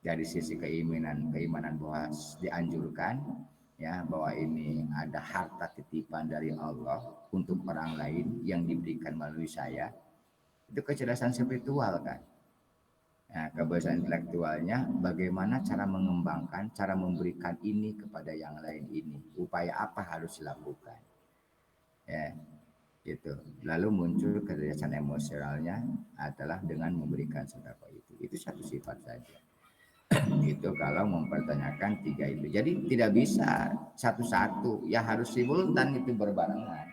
Dari sisi keimanan bahwa dianjurkan ya bahwa ini ada harta titipan dari Allah untuk orang lain yang diberikan melalui saya. Itu kecerdasan spiritual kan. Nah, kebiasaan intelektualnya bagaimana cara mengembangkan, cara memberikan ini kepada yang lain ini. Upaya apa harus dilakukan. Ya, gitu. Lalu muncul kecerdasan emosionalnya adalah dengan memberikan sedekah itu. Itu satu sifat saja. Itu kalau mempertanyakan 3 itu. Jadi tidak bisa satu-satu, ya harus simultan itu berbarengan.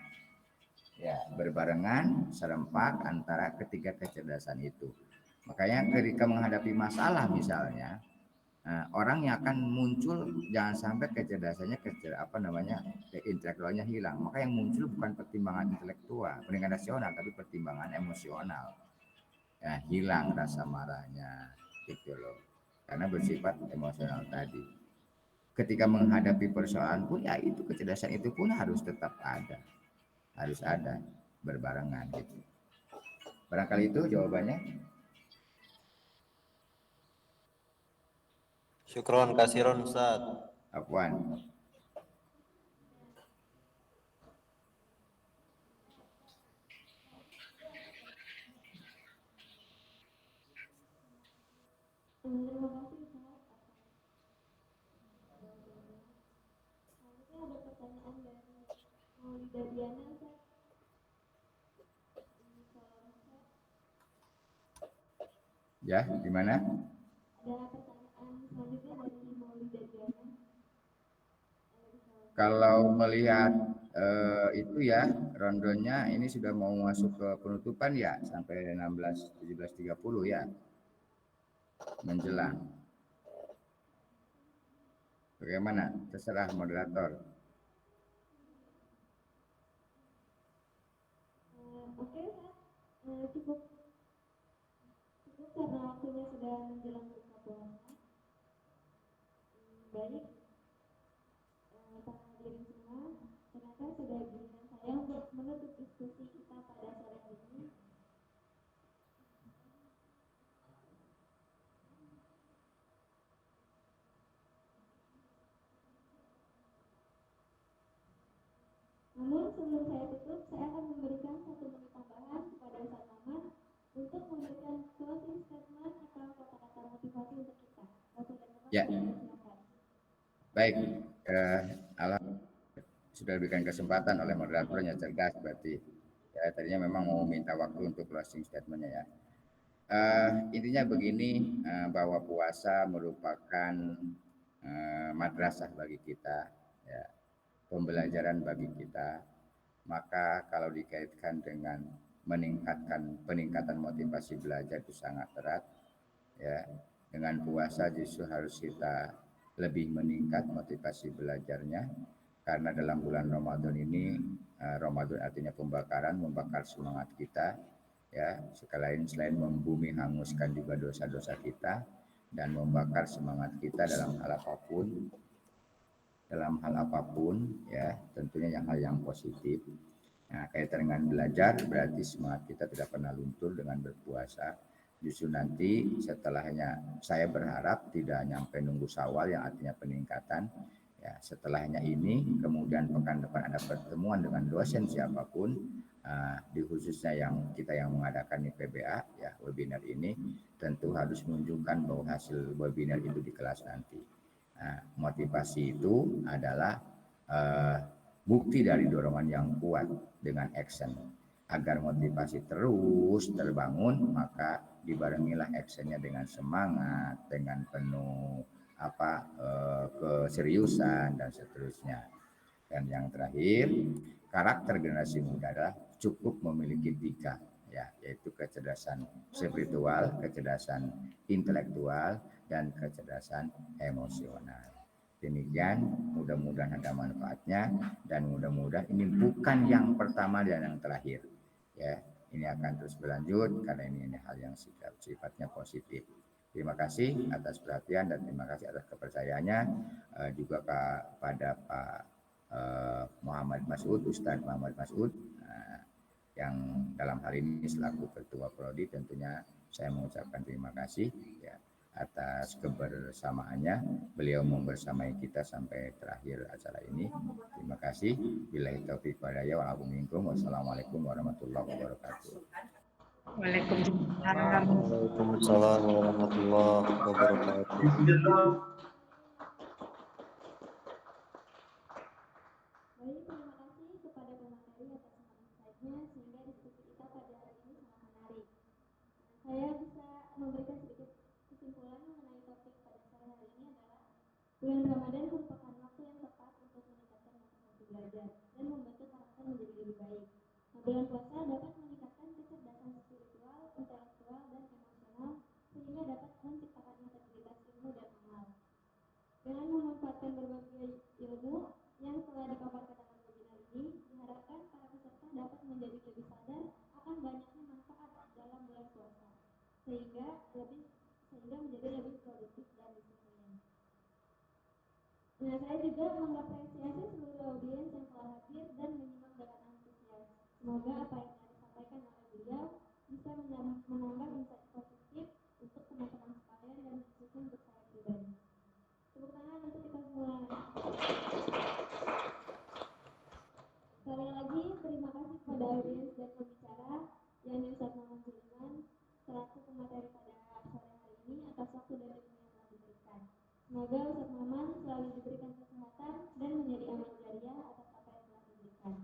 Ya, berbarengan serempak antara ketiga kecerdasan itu. Makanya ketika menghadapi masalah misalnya, orang yang akan muncul jangan sampai kecerdasannya intelektualnya hilang. Maka yang muncul bukan pertimbangan intelektual, pendidikan rasional, tapi pertimbangan emosional. Ya, hilang rasa marahnya, gitu loh. karena bersifat emosional tadi. Ketika menghadapi persoalan pun ya itu kecerdasan itu pun harus tetap ada, harus ada berbarengan gitu. Barangkali itu jawabannya. Syukron kasiron Ustaz. Afwan. Terima kasih Ustaz. Selanjutnya ada pertanyaan dari Maulida Diana Ustaz. Ya, gimana? Ada pertanyaan selanjutnya dari Maulida Diana. Kalau melihat itu ya rondonya ini sudah mau masuk ke penutupan ya sampai 17:30 ya menjelang. Bagaimana? Terserah moderator. Oke Ustaz, cukup karena waktunya sudah menjelang buka puasa. Baik, para hadirin semua, ternyata sudah giliran saya untuk menutup diskusi kita pada sore hari ini. Namun sebelum saya tutup, saya akan memberikan 1 menit tambahan kepada Ustaz Maman untuk memberikan closing statement atau kata-kata motivasi untuk kita. Ya. Baik, sudah diberikan kesempatan oleh moderatornya, cerdas berarti. Ya, tadinya memang mau minta waktu untuk closing statementnya ya. Intinya begini, bahwa puasa merupakan madrasah bagi kita, ya, pembelajaran bagi kita. Maka kalau dikaitkan dengan peningkatan motivasi belajar itu sangat erat, ya. Dengan puasa justru harus kita lebih meningkat motivasi belajarnya, karena dalam bulan Ramadan ini, Ramadan artinya pembakaran, membakar semangat kita, ya, selain membumi hanguskan juga dosa-dosa kita dan membakar semangat kita dalam hal apapun, ya, tentunya hal yang positif. Nah, kaitan dengan belajar berarti semangat kita tidak pernah luntur dengan berpuasa. Justru nanti setelahnya saya berharap tidak nyampe nunggu Syawal yang artinya peningkatan. Ya, setelahnya ini kemudian pekan depan ada pertemuan dengan dosen siapapun, di khususnya kita yang mengadakan PBA ya webinar ini tentu harus menunjukkan bahwa hasil webinar itu di kelas nanti. Nah, motivasi itu adalah bukti dari dorongan yang kuat dengan action. Agar motivasi terus terbangun, maka dibarengilah actionnya dengan semangat, dengan penuh keseriusan dan seterusnya. Dan yang terakhir, karakter generasi muda adalah cukup memiliki 3, ya, yaitu kecerdasan spiritual, kecerdasan intelektual, dan kecerdasan emosional. Demikian, mudah-mudahan ada manfaatnya dan mudah-mudahan ini bukan yang pertama dan yang terakhir. Ya, ini akan terus berlanjut karena ini hal yang sifatnya positif. Terima kasih atas perhatian dan terima kasih atas kepercayaannya juga kepada Pak Muhammad Mas'ud, Ustadz Muhammad Mas'ud, yang dalam hal ini selaku Ketua Prodi. Tentunya saya mengucapkan terima kasih ya atas kebersamaannya. Beliau membersamai kita sampai terakhir acara ini. Terima kasih. Billahi taufiq wal hidayah wa a'udzu minkum. Wassalamualaikum warahmatullahi wabarakatuh. Waalaikumsalam. Waalaikumsalam warahmatullahi wabarakatuh. Baik, terima kasih kepada pemateri atas insight-nya sehingga diskusi kita pada hari ini sangat menarik. Saya bisa memberikan sedikit kesimpulan mengenai topik pada sore hari ini adalah bulan Ramadan merupakan waktu yang tepat untuk meningkatkan motivasi belajar dan membentuk karakter menjadi lebih baik. Nah, bulan puasa dapat meningkatkan kecerdasan spiritual, intelektual, dan emosional sehingga dapat menciptakan integritas ilmu dan amal. Nah, saya juga mengapresiasi seluruh audiens yang telah hadir dan menyimak dengan antusias. Semoga apa yang telah disampaikan oleh beliau bisa menambah insight positif untuk teman-teman sekalian dan khususnya untuk saya pribadi. Tepuk tangan untuk kita semua. Sekali lagi, terima kasih kepada audiens dan pembicara, yakni Ustadz Muhammad Sulaiman, selaku pemateri pada sore hari ini atas waktu dan ilmu yang telah diberikan. Semoga Ustadz Muhammad selalu diberikan kesehatan dan menjadi amal jariah atas apa yang telah diberikan.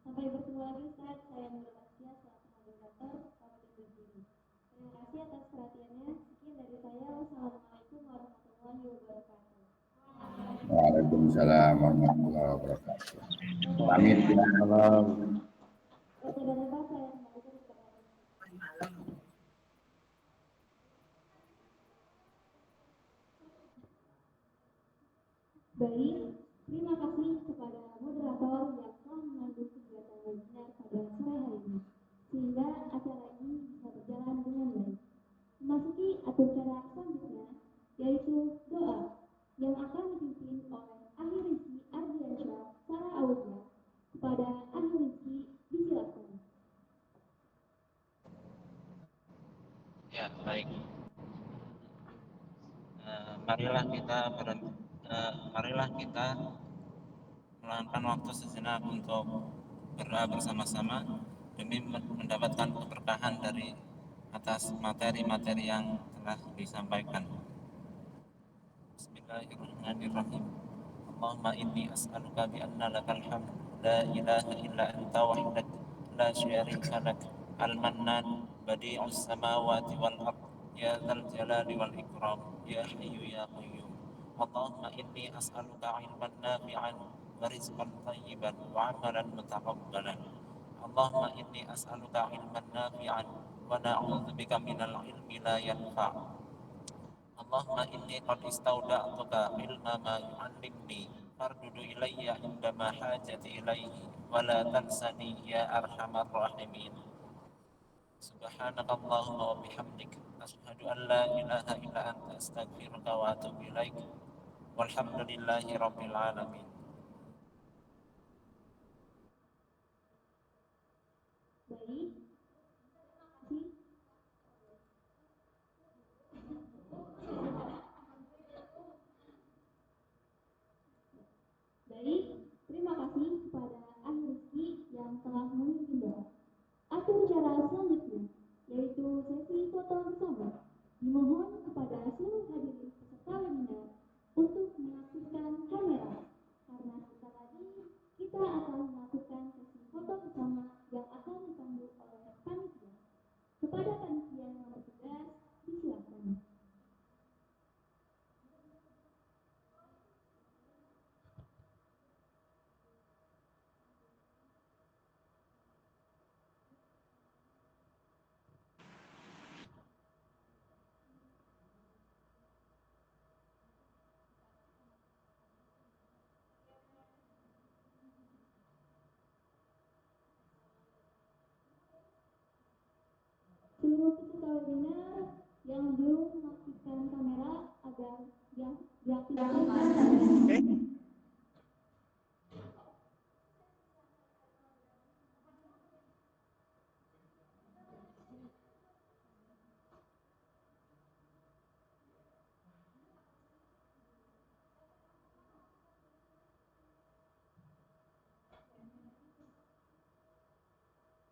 Sampai bertemu lagi Ustadz, saya Nurul Askia selaku moderator, pamit undur diri. Terima kasih atas perhatiannya. Sekian dari saya. Wassalamualaikum warahmatullahi wabarakatuh. Waalaikumsalam warahmatullahi wabarakatuh. Pamit ya. Salam. Oke, dan apa saya kembalikan kepada Baik, terima kasih kepada moderator yang telah memandu kegiatan webinar pada sore hari ini, sehingga acara ini bisa berjalan dengan baik. Memasuki acara selanjutnya, yaitu doa, yang akan dipimpin oleh Ahli Rizki Ardiansyah Sarah Aulia. Kepada Ahli Rizki, disilakan. Ya, baik. Marilah kita meluangkan waktu sejenak untuk berdoa bersama-sama demi mendapatkan keberkahan dari atas materi-materi yang telah disampaikan. Bismillahirrahmanirrahim. Allahumma inni as'aluka bi anna lakal hamd la ilaha illa anta wahdak la syarika lak al-mannan badi'us samawati wal ard ya dzal jalali wal ikram ya hayyu ya qayyum. Allahumma inni as'aluka ilman nafi'an wa rizqan thayyiban wa amalan mutaqabbalan. Allahumma inni as'aluka ilman nafi'an wa na'udzubika minal ilmi la yanfa'. Allahumma inni qad istauda'tuka ilma ma yu'allimni fardudu ilayya indama hajati ilayhi wa la tansani ya arhamar rahimin. Subhanakallahumma wa bihamdik asyhadu an la ilaha illa anta astaghfiruka wa atubu ilaik. Walhamdulillahi rabbil alamin. Baik, terima kasih. Baik, terima kasih kepada Ahli Rizki yang telah memimpin doa. Acara selanjutnya, yaitu sesi foto bersama. Dimohon kepada seluruh hadirin peserta webinar untuk mengaktifkan kamera, karena sebentar lagi kita akan melakukan sesi foto bersama yang akan dipandu oleh panitia. Kepada panitia yang bertugas, disilakan. Seluruh peserta webinar yang belum mengaktifkan kamera agar diaktifkan.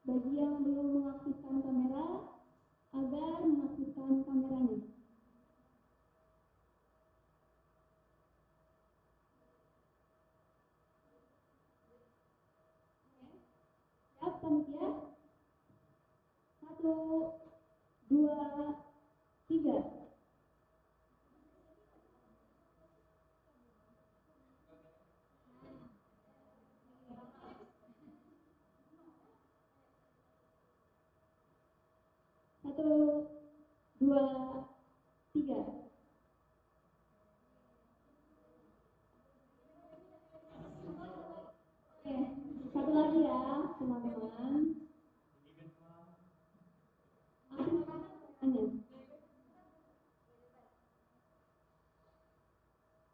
Bagi yang belum mengaktifkan kamera, agar mengaktifkan kameranya. Siap, panitia? 1, 2, 3. Satu, dua, tiga. Oke, satu lagi ya, teman-teman. Ambil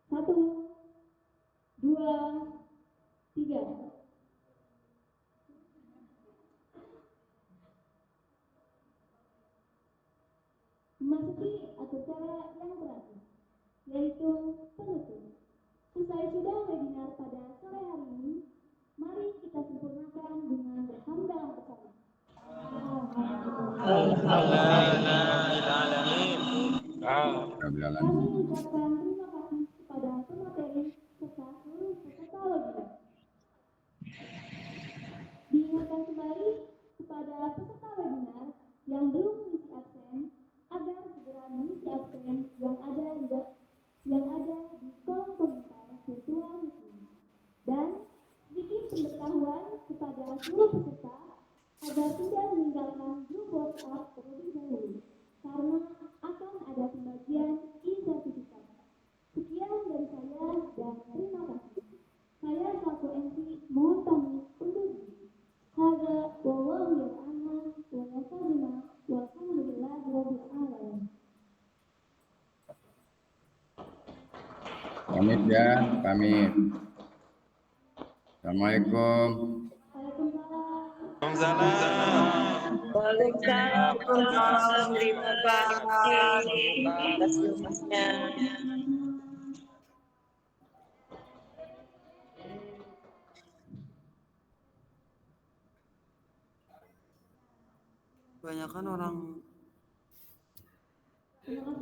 satu, 3. Memasuki acara yang terakhir, yaitu penutup. Usai sudah webinar pada sore hari ini, mari kita sempurnakan dengan berhamdalah bersama. Rabbil Kami alamin. ucapkan terima kasih kepada pemateri serta seluruh peserta webinar. Diingatkan kembali kepada peserta webinar yang belum mengisi absen agar segera mengisi absen yang ada di kolom komentar virtual meeting. Dan sedikit pemberitahuan kepada seluruh peserta agar tidak meninggalkan grup WhatsApp terlebih dahulu karena akan ada pembagian e-sertifikat. Sekian dari saya dan terima kasih. Saya selaku MC mohon pamit undur diri. Hadza wallahu ya'lam wa yasalluna walhamdulillahi rabbil alamin. Pamit ya, pamit. Assalamualaikum. Waalaikumsalam. Waalaikumsalam. Terima kasih. Terima kasih Masnya. Kebanyakan orang Terima kasih.